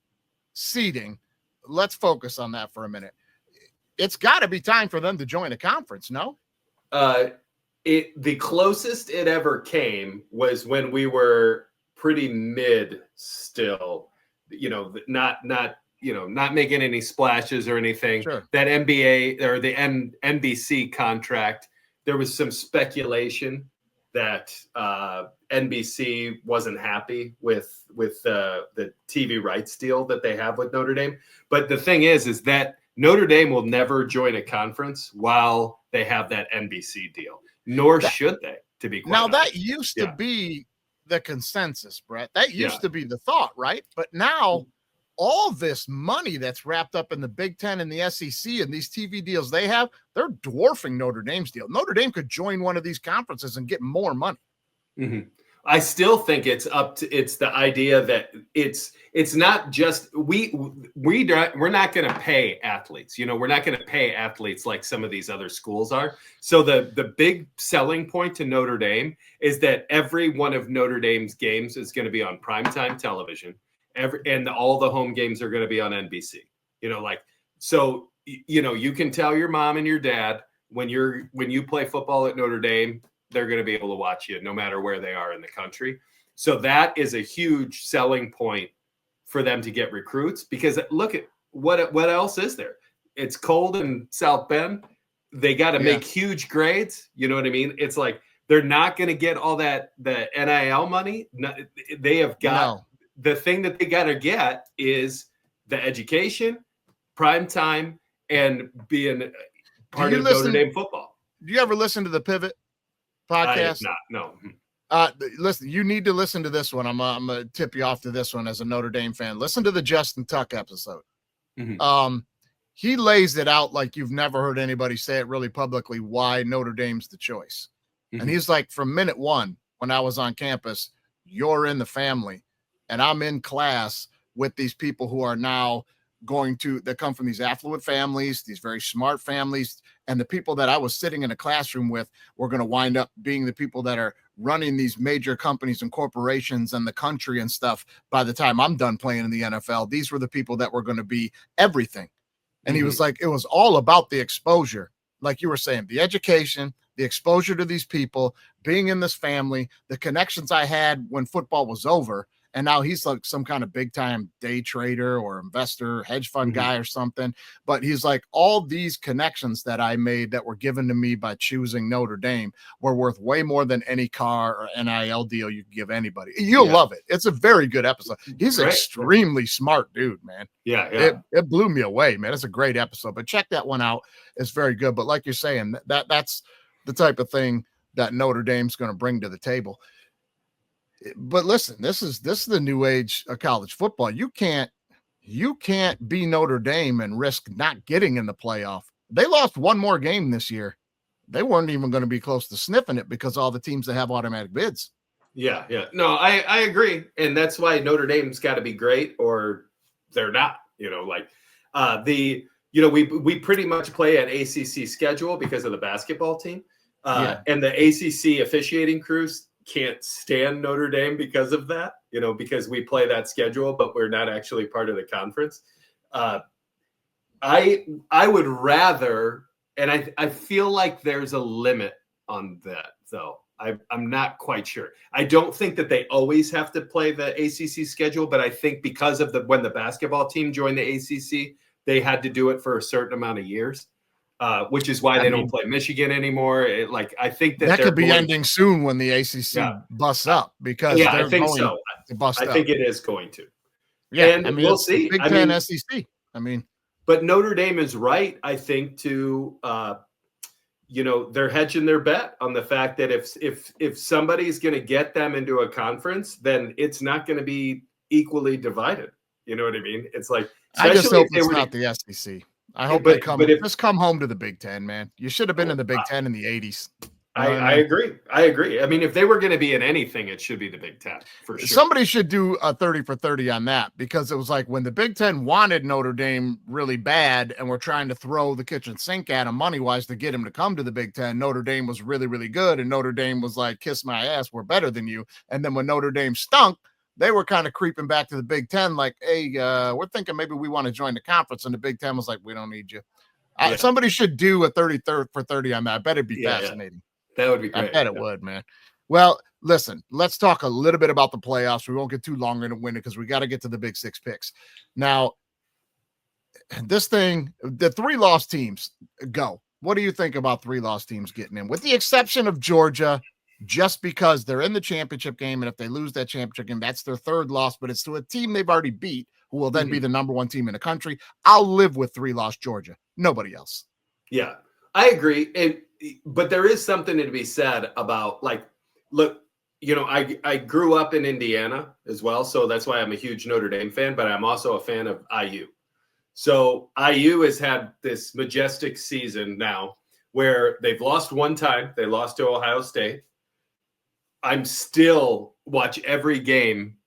seeding, let's focus on that for a minute. It's got to be time for them to join a conference, no? The closest it ever came was when we were pretty mid still, not making any splashes or anything. Sure. That NBA or the NBC contract, there was some speculation that NBC wasn't happy with the TV rights deal that they have with Notre Dame. But the thing is that Notre Dame will never join a conference while they have that NBC deal, nor should they, to be quite honest. That used to be the consensus, Brett. That used to be the thought, right? But now all this money that's wrapped up in the Big Ten and the SEC and these TV deals they have, they're dwarfing Notre Dame's deal. Notre Dame could join one of these conferences and get more money. Mm-hmm. I still think it's the idea that it's not just we're not going to pay athletes. We're not going to pay athletes like some of these other schools are. So the big selling point to Notre Dame is that every one of Notre Dame's games is going to be on primetime television. And all the home games are going to be on NBC. So you can tell your mom and your dad when you play football at Notre Dame, they're going to be able to watch you no matter where they are in the country. So that is a huge selling point for them to get recruits, because look at what else is there? It's cold in South Bend. They got to make huge grades. You know what I mean? It's like they're not going to get all the NIL money. They have got the thing that they got to get is the education, prime time, and being part of Notre Dame football. Do you ever listen to the Pivot podcast? I have not, no. Listen, you need to listen to this one. I'm gonna tip you off to this one as a Notre Dame fan. Listen to the Justin Tuck episode. Mm-hmm. He lays it out like you've never heard anybody say it really publicly, why Notre Dame's the choice. Mm-hmm. And he's like, from minute 1, when I was on campus, you're in the family, and I'm in class with these people who are now that come from these affluent families, these very smart families. And the people that I was sitting in a classroom with were going to wind up being the people that are running these major companies and corporations and the country and stuff. By the time I'm done playing in the NFL, these were the people that were going to be everything. And he was like, it was all about the exposure. Like you were saying, the education, the exposure to these people, being in this family, the connections I had when football was over. And now he's like some kind of big time day trader or investor, hedge fund guy or something. But he's like, all these connections that I made that were given to me by choosing Notre Dame were worth way more than any car or NIL deal you could give anybody. You'll love it. It's a very good episode. He's extremely smart dude, man. Yeah. It blew me away, man. It's a great episode, but check that one out. It's very good. But like you're saying, that's the type of thing that Notre Dame's going to bring to the table. But listen, this is the new age of college football. You can't be Notre Dame and risk not getting in the playoff. They lost one more game this year. They weren't even going to be close to sniffing it because all the teams that have automatic bids. Yeah. No, I agree. And that's why Notre Dame's got to be great or they're not, we pretty much play an ACC schedule because of the basketball team. And the ACC officiating crews can't stand Notre Dame because of that, because we play that schedule, but we're not actually part of the conference. I would rather, and I feel like there's a limit on that, though. I'm not quite sure. I don't think that they always have to play the ACC schedule, but I think because of when the basketball team joined the ACC, they had to do it for a certain amount of years. Which is why they don't play Michigan anymore. I think that could be ending soon when the ACC busts up because I think so. I think it is going to. Yeah, and we'll see. Big Ten SEC. But Notre Dame is right. I think to they're hedging their bet on the fact that if somebody's going to get them into a conference, then it's not going to be equally divided. You know what I mean? It's like I just hope it's not the SEC. I hope they come home to the Big Ten, man. You should have been in the Big Ten in the 80s. I agree. I mean, if they were going to be in anything, it should be the Big Ten for sure. Somebody should do a 30 for 30 on that because it was like when the Big Ten wanted Notre Dame really bad and we're trying to throw the kitchen sink at them money-wise to get him to come to the Big Ten, Notre Dame was really, really good. And Notre Dame was like, kiss my ass, we're better than you. And then when Notre Dame stunk, they were kind of creeping back to the Big Ten like, hey, we're thinking maybe we want to join the conference. And the Big Ten was like, we don't need you. Somebody should do a 30 for 30 on that. I bet it'd be fascinating. That would be great. I bet it would, man. Well, listen, let's talk a little bit about the playoffs. We won't get too long into winning because we got to get to the Big 6 picks. Now, this thing, the 3 lost teams go. What do you think about 3 lost teams getting in? With the exception of Georgia, just because they're in the championship game, and if they lose that championship game, that's their 3rd loss, but it's to a team they've already beat, who will then be the number 1 team in the country. I'll live with 3 lost Georgia. Nobody else. Yeah, I agree. But there is something to be said about, look, I grew up in Indiana as well, so that's why I'm a huge Notre Dame fan, but I'm also a fan of IU. So IU has had this majestic season now where they've lost one time. They lost to Ohio State. I'm still watch every game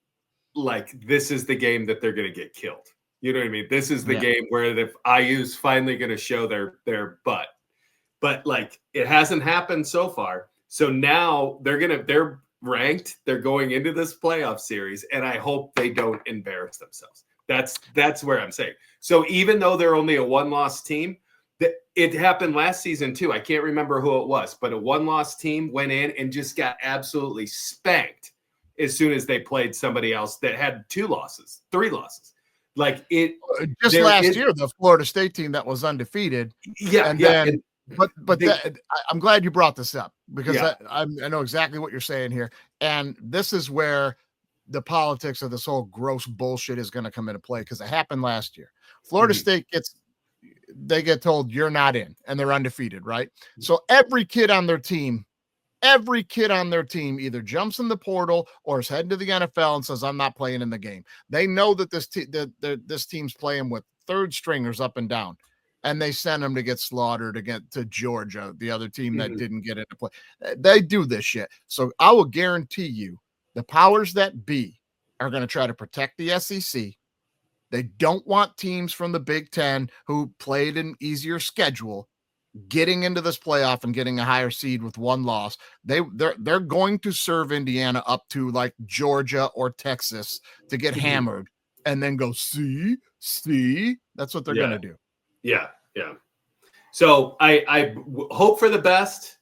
like this is the game that they're going to get killed. You know what I mean? This is the game where the IU's finally going to show their butt. But it hasn't happened so far. So now they're ranked. They're going into this playoff series, and I hope they don't embarrass themselves. That's where I'm saying. So even though they're only a 1-loss team, it happened last season too. I can't remember who it was, but a 1-loss team went in and just got absolutely spanked as soon as they played somebody else that had 2 losses, 3 losses. Last year, the Florida State team that was undefeated. I'm glad you brought this up because I know exactly what you're saying here. And this is where the politics of this whole gross bullshit is going to come into play because it happened last year. Florida State get told you're not in and they're undefeated, right? So every kid on their team either jumps in the portal or is heading to the NFL and says, I'm not playing in the game. They know that this team's playing with 3rd stringers up and down. And they send them to get slaughtered to Georgia, the other team that didn't get into play. They do this shit. So I will guarantee you the powers that be are going to try to protect the SEC. They don't want teams from the Big Ten who played an easier schedule getting into this playoff and getting a higher seed with 1 loss. They're going to serve Indiana up to like Georgia or Texas to get hammered and then go, see, that's what they're going to do. Yeah. So I hope for the best.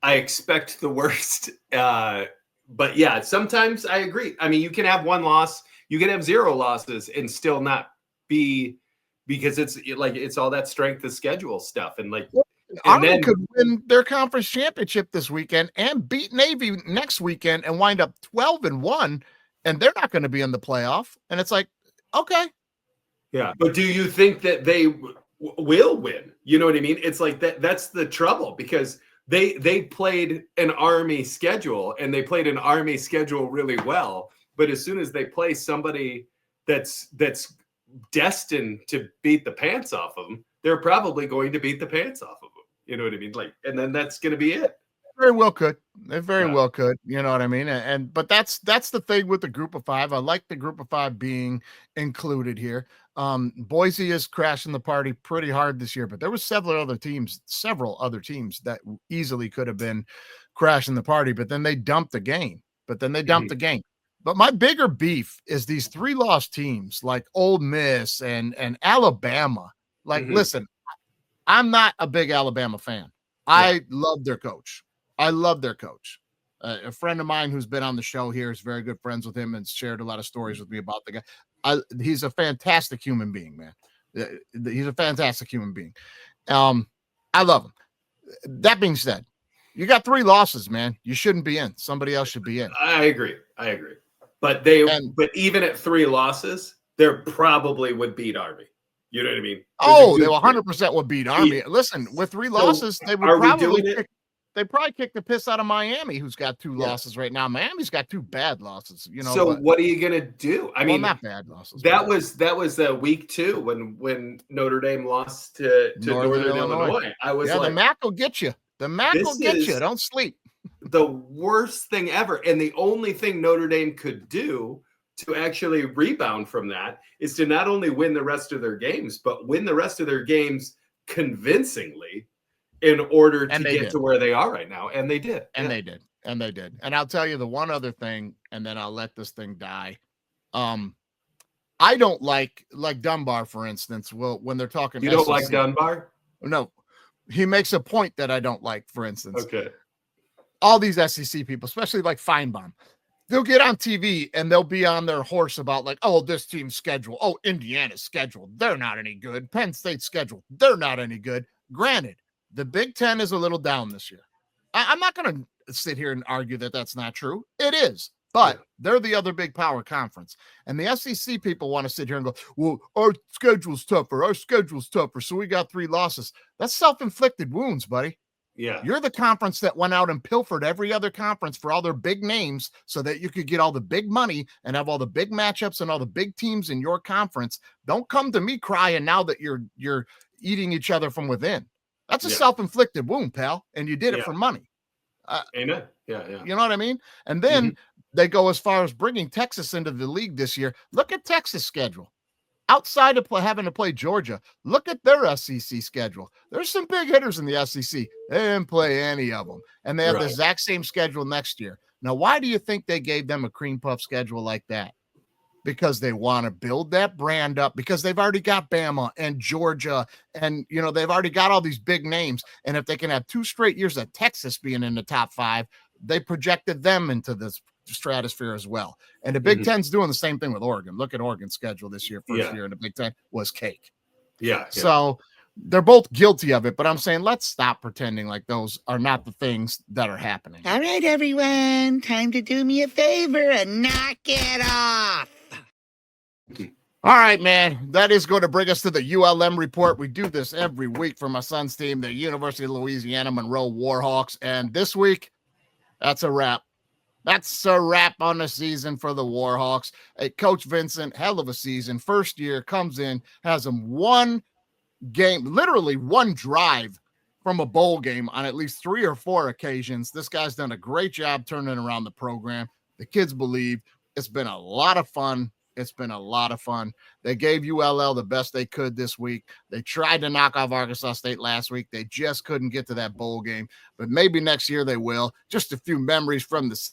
I expect the worst. But yeah, sometimes I agree. I mean, you can have one loss, you can have 0 losses and still not be, because it's all that strength of schedule stuff. And like, Army then could win their conference championship this weekend and beat Navy next weekend and wind up 12-1, and they're not going to be in the playoff. And it's like, okay. yeah. But do you think that they will win? You know what I mean? It's like that's the trouble, because they played an Army schedule, and they played an Army schedule really well. But as soon as they play somebody that's destined to beat the pants off of them, they're probably going to beat the pants off of them. You know what I mean? Like, and then that's going to be it. Very well could. They very well could. You know what I mean? But that's the thing with the group of 5. I like the group of 5 being included here. Boise is crashing the party pretty hard this year, but there was several other teams that easily could have been crashing the party, but then they dumped the game. But my bigger beef is these 3-loss teams like Ole Miss and Alabama. Like, listen, I'm not a big Alabama fan. I love their coach. A friend of mine who's been on the show here is very good friends with him and shared a lot of stories with me about the guy. He's a fantastic human being, man. He's a fantastic human being. I love him. That being said, you got 3 losses, man. You shouldn't be in. Somebody else should be in. I agree. But but even at 3 losses, they probably would beat Army. You know what I mean? They 100% would beat Army. Listen, with 3 losses, they would probably they probably kick the piss out of Miami, who's got 2 losses right now. Miami's got 2 bad losses, you know. So what are you gonna do? I mean, not bad losses. That was week 2 when Notre Dame lost to Northern Illinois. I was like, the MAC will get you. The MAC will get you. Don't sleep. The worst thing ever. And the only thing Notre Dame could do to actually rebound from that is to not only win the rest of their games, but win the rest of their games convincingly in order to get to where they are right now. And they did. They did. And I'll tell you the one other thing, and then I'll let this thing die. I don't like Dunbar, for instance. Well, when they're talking, you don't like Dunbar? No, he makes a point that I don't like, for instance. Okay. All these SEC people, especially like Feinbaum, they'll get on TV and they'll be on their horse about like, oh, this team's schedule. Oh, Indiana's schedule. They're not any good. Penn State's schedule. They're not any good. Granted, the Big Ten is a little down this year. I'm not going to sit here and argue that that's not true. It is. But they're the other big power conference. And the SEC people want to sit here and go, well, our schedule's tougher. So we got 3 losses. That's self-inflicted wounds, buddy. Yeah. You're the conference that went out and pilfered every other conference for all their big names so that you could get all the big money and have all the big matchups and all the big teams in your conference. Don't come to me crying now that you're eating each other from within. That's a self-inflicted wound, pal. And you did it for money. Amen. Yeah. You know what I mean? And then they go as far as bringing Texas into the league this year. Look at Texas' schedule. Outside of having to play Georgia, look at their SEC schedule. There's some big hitters in the SEC. They didn't play any of them. And they have the exact same schedule next year. Now, why do you think they gave them a cream puff schedule like that? Because they want to build that brand up, because they've already got Bama and Georgia, and they've already got all these big names. And if they can have 2 straight years of Texas being in the top 5, they projected them into this stratosphere as well. And the Big Ten's doing the same thing with Oregon. Look at Oregon's schedule this year. First year in the Big Ten was cake. Yeah. So they're both guilty of it, but I'm saying let's stop pretending like those are not the things that are happening. All right, everyone, time to do me a favor and knock it off. All right, man. That is going to bring us to the ULM report. We do this every week for my son's team, the University of Louisiana Monroe Warhawks. And this week, that's a wrap. That's a wrap on the season for the Warhawks. Hey, Coach Vincent, hell of a season. First year, comes in, has them one game, literally one drive from a bowl game on at least 3 or 4 occasions. This guy's done a great job turning around the program. The kids believe. It's been a lot of fun. They gave ULL the best they could this week. They tried to knock off Arkansas State last week. They just couldn't get to that bowl game, but maybe next year they will. Just a few memories from the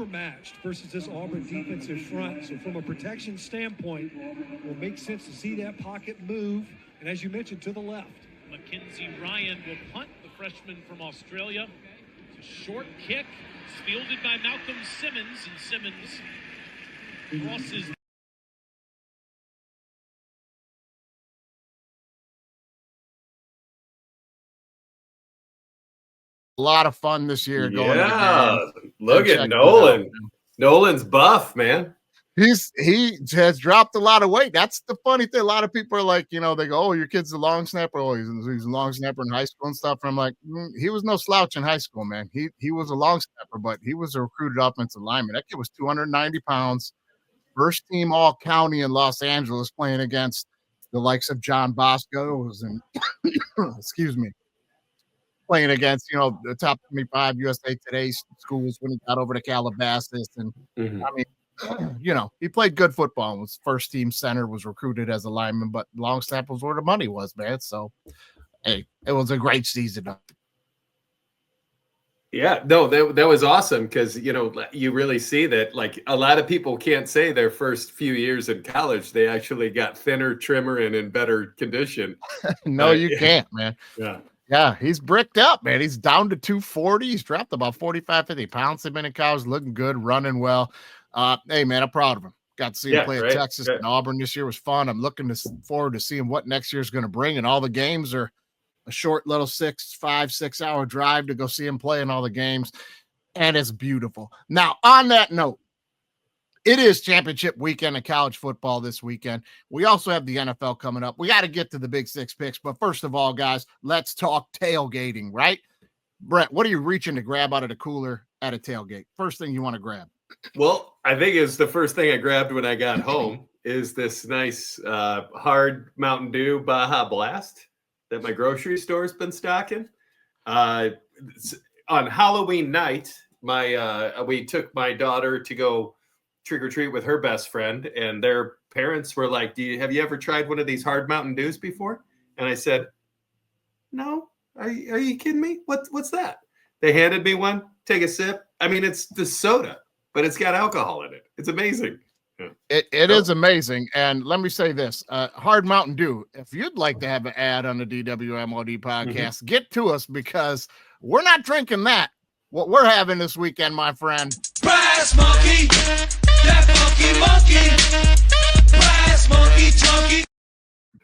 Matched versus this Auburn defensive front. So from a protection standpoint, it will make sense to see that pocket move. And as you mentioned, to the left. Mackenzie Ryan will punt, the freshman from Australia. It's a short kick. It's fielded by Malcolm Simmons, and Simmons crosses. A lot of fun this year going. Yeah, look at Nolan. Nolan's buff, man. He has dropped a lot of weight. That's the funny thing. A lot of people are like, they go, "Oh, your kid's a long snapper. Oh, he's a long snapper in high school and stuff." And I'm like, he was no slouch in high school, man. He was a long snapper, but he was a recruited offensive lineman. That kid was 290 pounds, first team All County in Los Angeles, playing against the likes of John Bosco's and excuse me. Playing against, the top 25 USA Today schools when he got over to Calabasas. And I mean, he played good football and was first team center, was recruited as a lineman, but long snap was where the money was, man. So, hey, it was a great season. Yeah, no, that was awesome because, you really see that, like, a lot of people can't say their first few years in college, they actually got thinner, trimmer, and in better condition. No, you can't, man. Yeah. Yeah, he's bricked up, man. He's down to 240. He's dropped about 45, 50 pounds. They've been in college, looking good, running well. Hey, man, I'm proud of him. Got to see him play at Texas and Auburn this year was fun. I'm looking forward to seeing what next year is going to bring. And all the games are a short little 6 hour drive to go see him play in all the games. And it's beautiful. Now, on that note, it is championship weekend in college football this weekend. We also have the NFL coming up. We got to get to the Big 6 picks. But first of all, guys, let's talk tailgating, right? Brett, what are you reaching to grab out of the cooler at a tailgate? First thing you want to grab? Well, I think it's the first thing I grabbed when I got home is this nice hard Mountain Dew Baja Blast that my grocery store's been stocking. On Halloween night, we took my daughter to go trick or treat with her best friend, and their parents were like, have you ever tried one of these hard Mountain Dews before? And I said, no. Are you kidding me? What's that? They handed me one. Take a sip. I mean, it's the soda, but it's got alcohol in it. It's amazing. Yeah. It is amazing. And let me say this, hard Mountain Dew, if you'd like to have an ad on the DWMOD podcast, get to us because we're not drinking that. What we're having this weekend, my friend. Brass monkey. That monkey, brass monkey, chunky.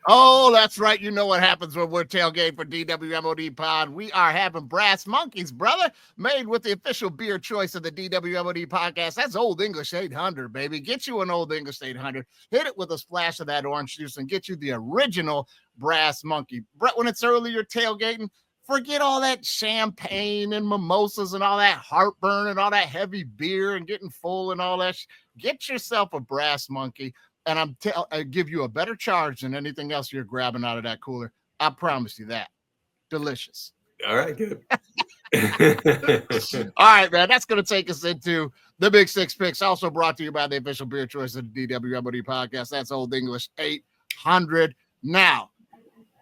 Oh, that's right. You know what happens when we're tailgating for DWMOD Pod. We are having Brass Monkeys, brother, made with the official beer choice of the DWMOD podcast. That's Old English 800, baby. Get you an Old English 800. Hit it with a splash of that orange juice and get you the original Brass Monkey. Brett, when it's early, you're tailgating, forget all that champagne and mimosas and all that heartburn and all that heavy beer and getting full and all that. Get yourself a Brass Monkey, and I give you a better charge than anything else you're grabbing out of that cooler. I promise you that. Delicious. All right, good. All right, man. That's going to take us into the Big 6 picks, also brought to you by the official beer choice of the DWMOD podcast. That's Old English 800. Now,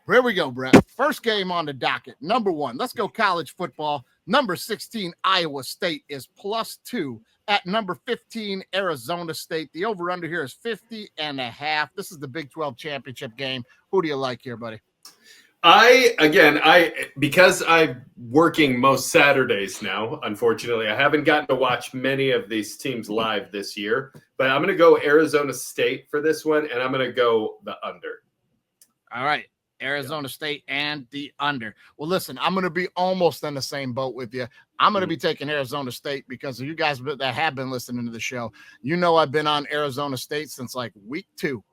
here we go, Brett. First game on the docket. Number 1. Let's go college football. Number 16, Iowa State is +2 at number 15, Arizona State. The over-under here is 50.5. This is the Big 12 championship game. Who do you like here, buddy? Because I'm working most Saturdays now, unfortunately, I haven't gotten to watch many of these teams live this year, but I'm going to go Arizona State for this one, and I'm going to go the under. All right. Arizona State and the under. Well, listen, I'm going to be almost in the same boat with you. I'm going to be taking Arizona State because of you guys that have been listening to the show. You know, I've been on Arizona State since like week 2.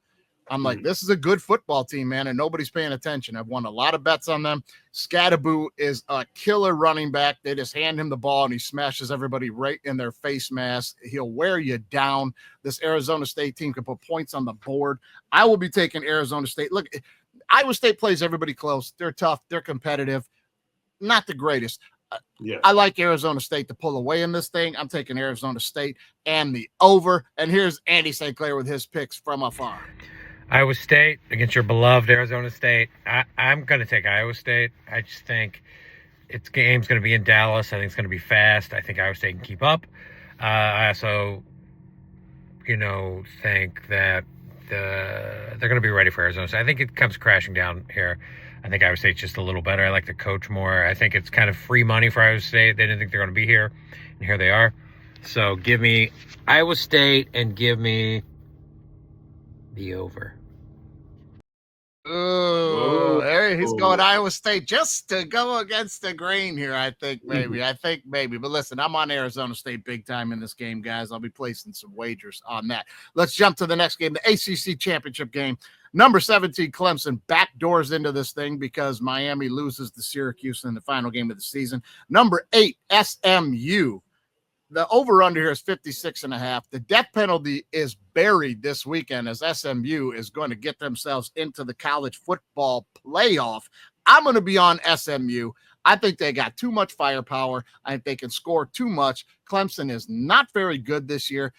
I'm like, this is a good football team, man, and nobody's paying attention. I've won a lot of bets on them. Scatterboo is a killer running back. They just hand him the ball, and he smashes everybody right in their face mask. He'll wear you down. This Arizona State team can put points on the board. I will be taking Arizona State. Look, Iowa State plays everybody close. They're tough. They're competitive. Not the greatest. I like Arizona State to pull away in this thing. I'm taking Arizona State and the over. And here's Andy St. Clair with his picks from afar. Iowa State against your beloved Arizona State. I'm going to take Iowa State. I just think game's going to be in Dallas. I think it's going to be fast. I think Iowa State can keep up. I also, think that they're going to be ready for Arizona State. I think it comes crashing down here. I think Iowa State's just a little better. I like the coach more. I think it's kind of free money for Iowa State. They didn't think they're going to be here, and here they are. So give me Iowa State and give me the over. Oh, he's going Iowa State just to go against the grain here. I think maybe. But listen, I'm on Arizona State big time in this game, guys. I'll be placing some wagers on that. Let's jump to the next game, the ACC championship game. Number 17, Clemson backdoors into this thing because Miami loses to Syracuse in the final game of the season. Number 8, SMU. The over-under here is 56.5. The death penalty is buried this weekend as SMU is going to get themselves into the college football playoff. I'm going to be on SMU. I think they got too much firepower. I think they can score too much. Clemson is not very good this year.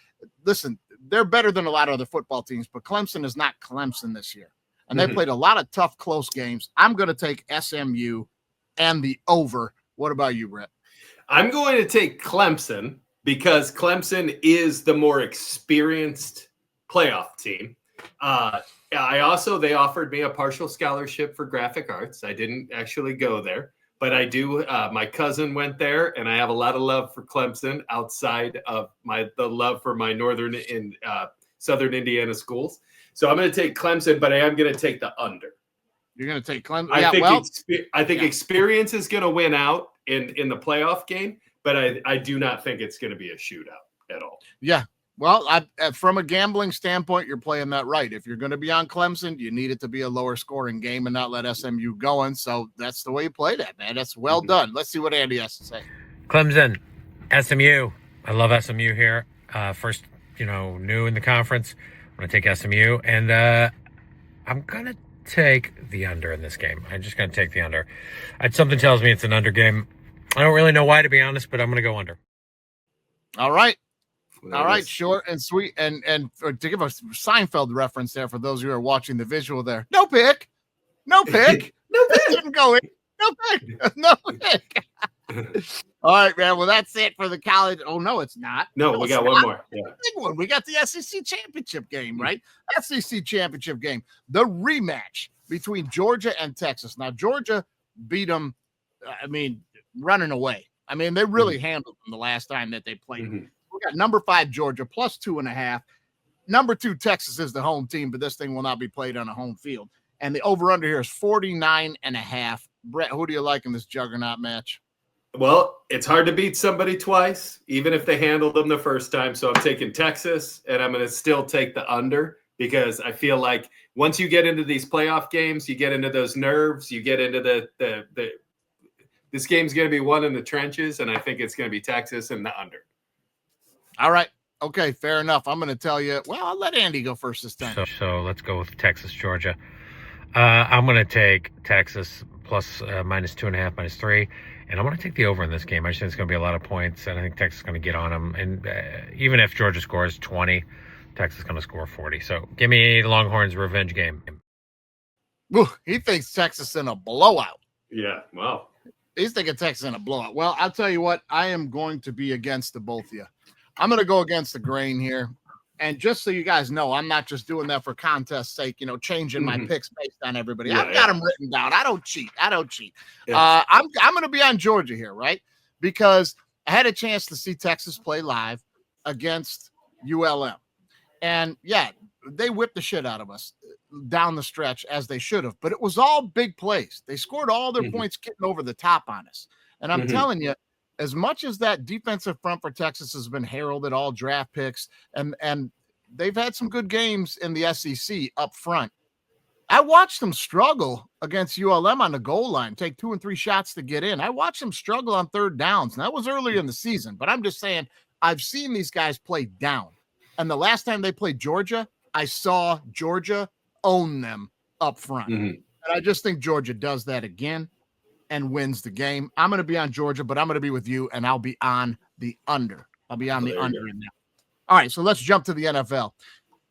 Listen, they're better than a lot of other football teams, but Clemson is not Clemson this year. And they played a lot of tough, close games. I'm going to take SMU and the over. What about you, Brett? I'm going to take Clemson because Clemson is the more experienced playoff team. They offered me a partial scholarship for graphic arts. I didn't actually go there, but I do. My cousin went there, and I have a lot of love for Clemson outside of the love for my northern and southern Indiana schools. So I'm going to take Clemson, but I am going to take the under. You're going to take Clemson? I think experience is going to win out in the playoff game, but I do not think it's going to be a shootout at all. Yeah. Well, from a gambling standpoint, you're playing that right. If you're going to be on Clemson, you need it to be a lower scoring game and not let SMU going. So that's the way you play that, man. That's well done. Let's see what Andy has to say. Clemson, SMU. I love SMU here. First, new in the conference. I'm going to take SMU, and I'm going to take the under in this game. I'm just going to take the under. Something tells me it's an under game. I don't really know why, to be honest, but I'm going to go under. All right. All right, short and sweet. And to give a Seinfeld reference there for those who are watching the visual there. No pick. No pick. No pick. Didn't go in. No pick. No pick. All right, man. Well, that's it for the college. Oh, no, it's not. No, we got one more. Yeah. Big one. We got the SEC championship game, right? SEC championship game. The rematch between Georgia and Texas. Now, Georgia beat them, running away. They really handled them the last time that they played. We got number 5 Georgia plus 2.5. Number 2 Texas is the home team, but this thing will not be played on a home field. And the over-under here is 49.5. Brett, who do you like in this juggernaut match? Well, it's hard to beat somebody twice, even if they handled them the first time. So I'm taking Texas, and I'm going to still take the under because I feel like once you get into these playoff games, you get into those nerves, you get into this game's going to be won in the trenches, and I think it's going to be Texas and the under. All right. Okay, fair enough. I'm going to tell you. Well, I'll let Andy go first this time. So let's go with Texas, Georgia. I'm going to take Texas plus minus 2.5, minus 3. And I'm going to take the over in this game. I just think it's going to be a lot of points, and I think Texas is going to get on them. And even if Georgia scores 20, Texas is going to score 40. So give me the Longhorns' revenge game. Ooh, he thinks Texas in a blowout. Yeah, wow. He's thinking Texas in a blowout. Well, I'll tell you what. I am going to be against the both of you. I'm going to go against the grain here. And just so you guys know, I'm not just doing that for contest's sake, changing my picks based on everybody. I've got them written down. I don't cheat. Yeah. I'm going to be on Georgia here, right? Because I had a chance to see Texas play live against ULM. And, yeah, they whipped the shit out of us down the stretch as they should have. But it was all big plays. They scored all their points getting over the top on us. And I'm telling you, as much as that defensive front for Texas has been heralded all draft picks, and they've had some good games in the SEC up front, I watched them struggle against ULM on the goal line, take 2 and 3 shots to get in. I watched them struggle on third downs, and that was earlier in the season. But I'm just saying, I've seen these guys play down. And the last time they played Georgia, I saw Georgia own them up front. And I just think Georgia does that again and wins the game. I'm going to be on Georgia, but I'm going to be with you, and I'll be on the under. I'll be on the under in that. All right, so let's jump to the NFL.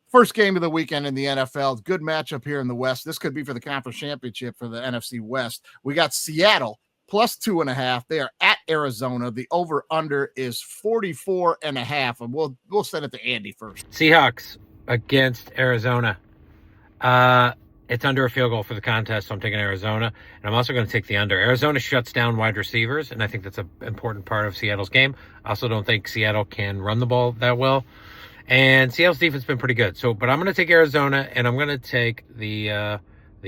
First game of the weekend in the NFL. Good matchup here in the West. This could be for the conference championship for the NFC West. We got Seattle plus 2.5. They are at Arizona. The over-under is 44.5. And we'll send it to Andy first. Seahawks against Arizona. It's under a field goal for the contest, so I'm taking Arizona. And I'm also going to take the under. Arizona shuts down wide receivers, and I think that's an important part of Seattle's game. I also don't think Seattle can run the ball that well. And Seattle's defense has been pretty good. But I'm going to take Arizona, and I'm going to take the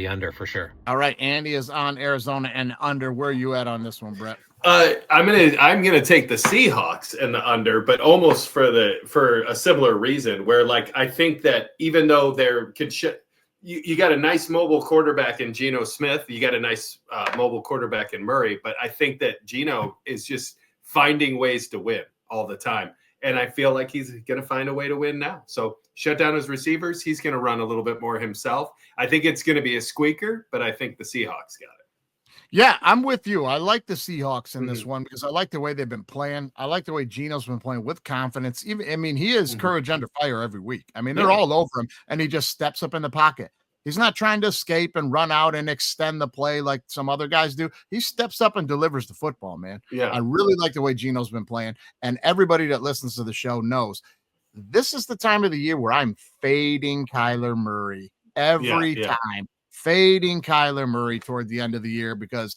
under for sure. All right, Andy is on Arizona and under. Where are you at on this one, Brett? I'm gonna take the Seahawks and the under, but almost for a similar reason. Where like I think that even though you got a nice mobile quarterback in Geno Smith, you got a nice mobile quarterback in Murray, but I think that Geno is just finding ways to win all the time. And I feel like he's going to find a way to win now. So shut down his receivers. He's going to run a little bit more himself. I think it's going to be a squeaker, but I think the Seahawks got it. Yeah, I'm with you. I like the Seahawks in this one because I like the way they've been playing. I like the way Geno's been playing with confidence. He is courage under fire every week. They're all over him, and he just steps up in the pocket. He's not trying to escape and run out and extend the play like some other guys do. He steps up and delivers the football, man. Yeah. I really like the way Geno's been playing, and everybody that listens to the show knows this is the time of the year where I'm fading Kyler Murray every time. Fading Kyler Murray toward the end of the year because,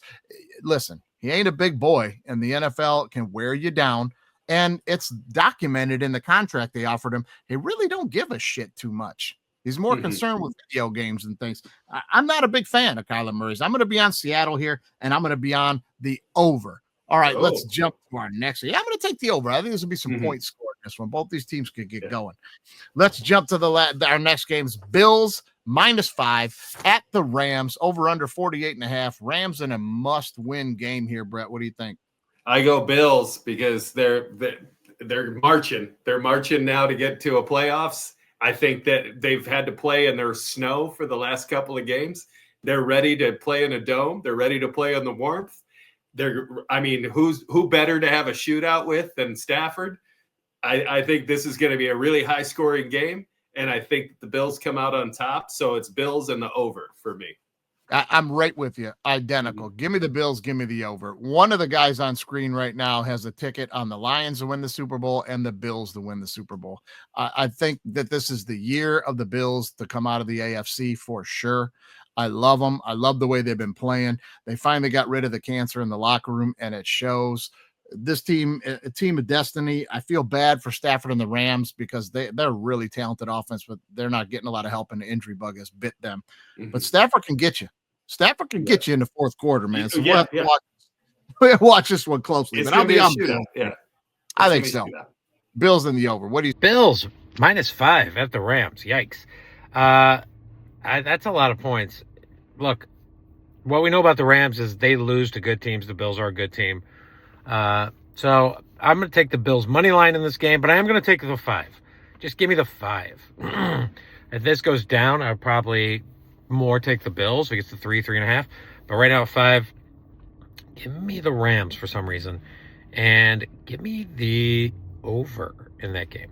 listen, he ain't a big boy, and the NFL can wear you down, and it's documented in the contract they offered him. They really don't give a shit too much. He's more concerned with video games and things. I'm not a big fan of Kyler Murray's. I'm going to be on Seattle here, and I'm going to be on the over. All right, let's jump to our next one. Yeah, I'm going to take the over. I think there's going to be some points scored in this one. Both these teams could get going. Let's jump to our next games. Bills -5 at the Rams, over under 48.5. Rams in a must-win game here, Brett. What do you think? I go Bills because they're marching. They're marching now to get to a playoffs. I think that they've had to play in their snow for the last couple of games. They're ready to play in a dome. They're ready to play in the warmth. Who better to have a shootout with than Stafford? I think this is going to be a really high scoring game. And I think the Bills come out on top. So it's Bills and the over for me. I'm right with you. Identical. Give me the Bills. Give me the over. One of the guys on screen right now has a ticket on the Lions to win the Super Bowl and the Bills to win the Super Bowl. I think that this is the year of the Bills to come out of the AFC for sure. I love them. I love the way they've been playing. They finally got rid of the cancer in the locker room, and it shows. This team, a team of destiny. I feel bad for Stafford and the Rams because they're really talented offense, but they're not getting a lot of help, and the injury bug has bit them. But Stafford can get you. Stafford can get you in the fourth quarter, man. So we'll have to watch this one closely. It's but I'll be on Bills. Yeah, I think so. Bills in the over. What do you? Bills -5 at the Rams. Yikes. That's a lot of points. Look, what we know about the Rams is they lose to good teams. The Bills are a good team. So I'm going to take the Bills money line in this game, but I am going to take the 5. Just give me the 5. If this goes down, I'll probably more take the Bills. It gets to 3.5. But right now at 5, give me the Rams for some reason. And give me the over in that game.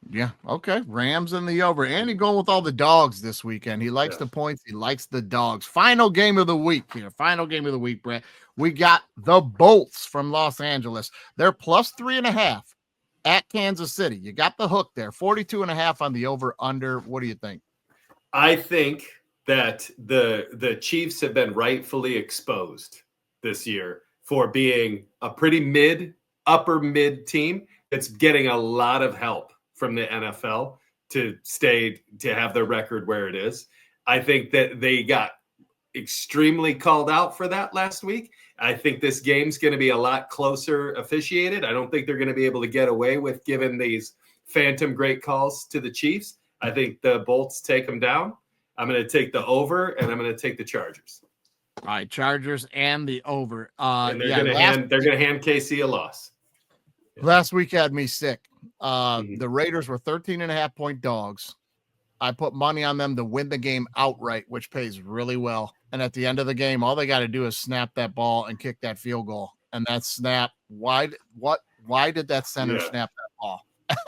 Yeah, okay. Rams in the over. Andy going with all the dogs this weekend. He likes the points. He likes the dogs. Final game of the week here. Final game of the week, Brett. We got the Bolts from Los Angeles. They're +3.5 at Kansas City. You got the hook there. 42.5 on the over under. What do you think? I think that the Chiefs have been rightfully exposed this year for being a pretty upper mid team that's getting a lot of help from the NFL to have their record where it is. I think that they got extremely called out for that last week. I think this game's going to be a lot closer officiated. I don't think they're going to be able to get away with giving these phantom great calls to the Chiefs. I think the Bolts take them down. I'm going to take the over, and I'm going to take the Chargers. All right, Chargers and the over. And they're going to hand KC a loss. Last week had me sick. The Raiders were 13.5-point dogs. I put money on them to win the game outright, which pays really well. And at the end of the game, all they got to do is snap that ball and kick that field goal. And that snap, why did that center snap that ball?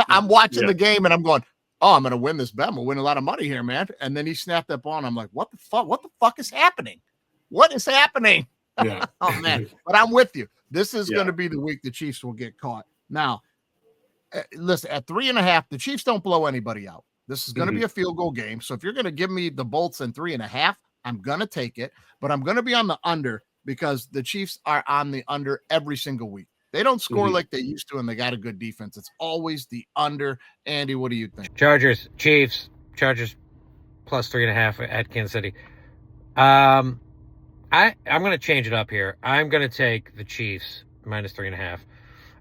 I'm watching the game and I'm going, oh, I'm going to win this bet. I'm going to win a lot of money here, man. And then he snapped that ball and I'm like, what the fuck? What the fuck is happening? What is happening? Yeah. Oh man, but I'm with you. This is Yeah. going to be the week the Chiefs will get caught. Now, listen, at 3.5, the Chiefs don't blow anybody out. This is going to be a field goal game. So if you're going to give me the Bolts and 3.5, I'm going to take it, but I'm going to be on the under because the Chiefs are on the under every single week. They don't score like they used to, and they got a good defense. It's always the under. Andy, what do you think? Chargers, Chiefs, Chargers plus 3.5 at Kansas City. I'm going to change it up here. I'm going to take the Chiefs minus 3.5.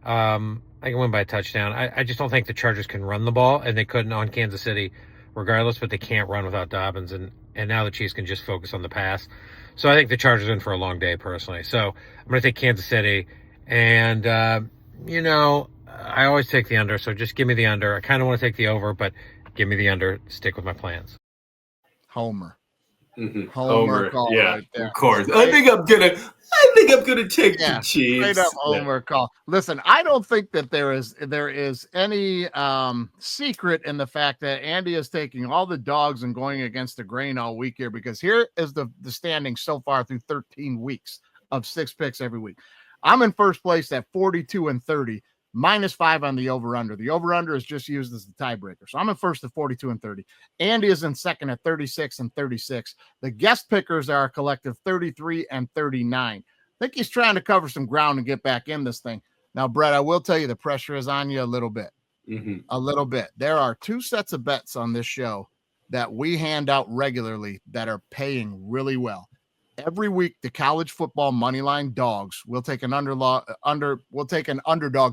I can win by a touchdown. I just don't think the Chargers can run the ball, and they couldn't on Kansas City regardless, but they can't run without Dobbins, and now the Chiefs can just focus on the pass. So I think the Chargers are in for a long day personally. So I'm going to take Kansas City, and, I always take the under, so just give me the under. I kind of want to take the over, but give me the under. Stick with my plans. Homer. Homer, call yeah, right there. of course. I think I'm gonna take the Chiefs. Straight up Homer call. Listen, I don't think that there is any secret in the fact that Andy is taking all the dogs and going against the grain all week here, because here is the standing so far through 13 weeks of 6 picks every week. I'm in first place at 42-30. -5 on the over-under. The over-under is just used as the tiebreaker. So I'm in first at 42-30. Andy is in second at 36-36. The guest pickers are a collective 33-39. I think he's trying to cover some ground and get back in this thing. Now, Brett, I will tell you the pressure is on you a little bit. A little bit. There are 2 sets of bets on this show that we hand out regularly that are paying really well. Every week, the college football moneyline dogs will take an underdog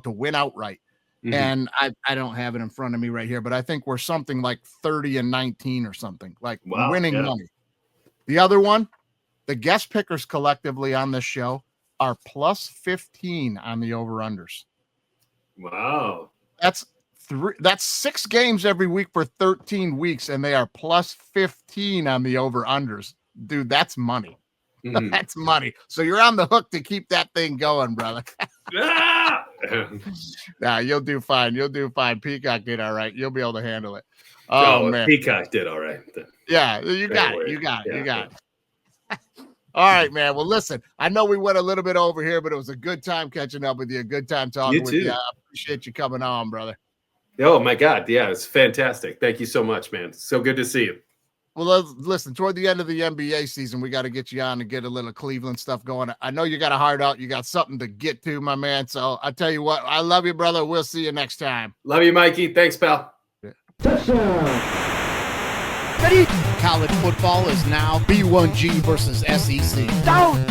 to win outright. And I don't have it in front of me right here, but I think we're something like 30-19 or something, like winning money. The other one, the guest pickers collectively on this show are plus 15 on the over-unders. Wow. That's 6 games every week for 13 weeks, and they are plus 15 on the over-unders. Dude, that's money. That's money. So you're on the hook to keep that thing going, brother. Nah, you'll do fine. You'll do fine. Peacock did all right. You'll be able to handle it. Oh, man. Peacock did all right. Yeah, you got it. You got it. All right, man. Well, listen, I know we went a little bit over here, but it was a good time catching up with you. A good time talking with you. I appreciate you coming on, brother. Oh, my God. Yeah, it's fantastic. Thank you so much, man. So good to see you. Well, listen, toward the end of the NBA season, we got to get you on and get a little Cleveland stuff going. I know you got a heart out. You got something to get to, my man. So I tell you what, I love you, brother. We'll see you next time. Love you, Mikey. Thanks, pal. Ready? College football is now B1G versus SEC. Down.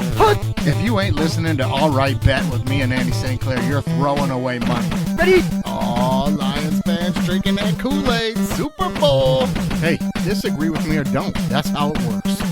If you ain't listening to All Right Bet with me and Andy St. Clair, you're throwing away money. Ready? All Lions fans drinking that Kool-Aid. Super Bowl. Hey, disagree with me or don't. That's how it works.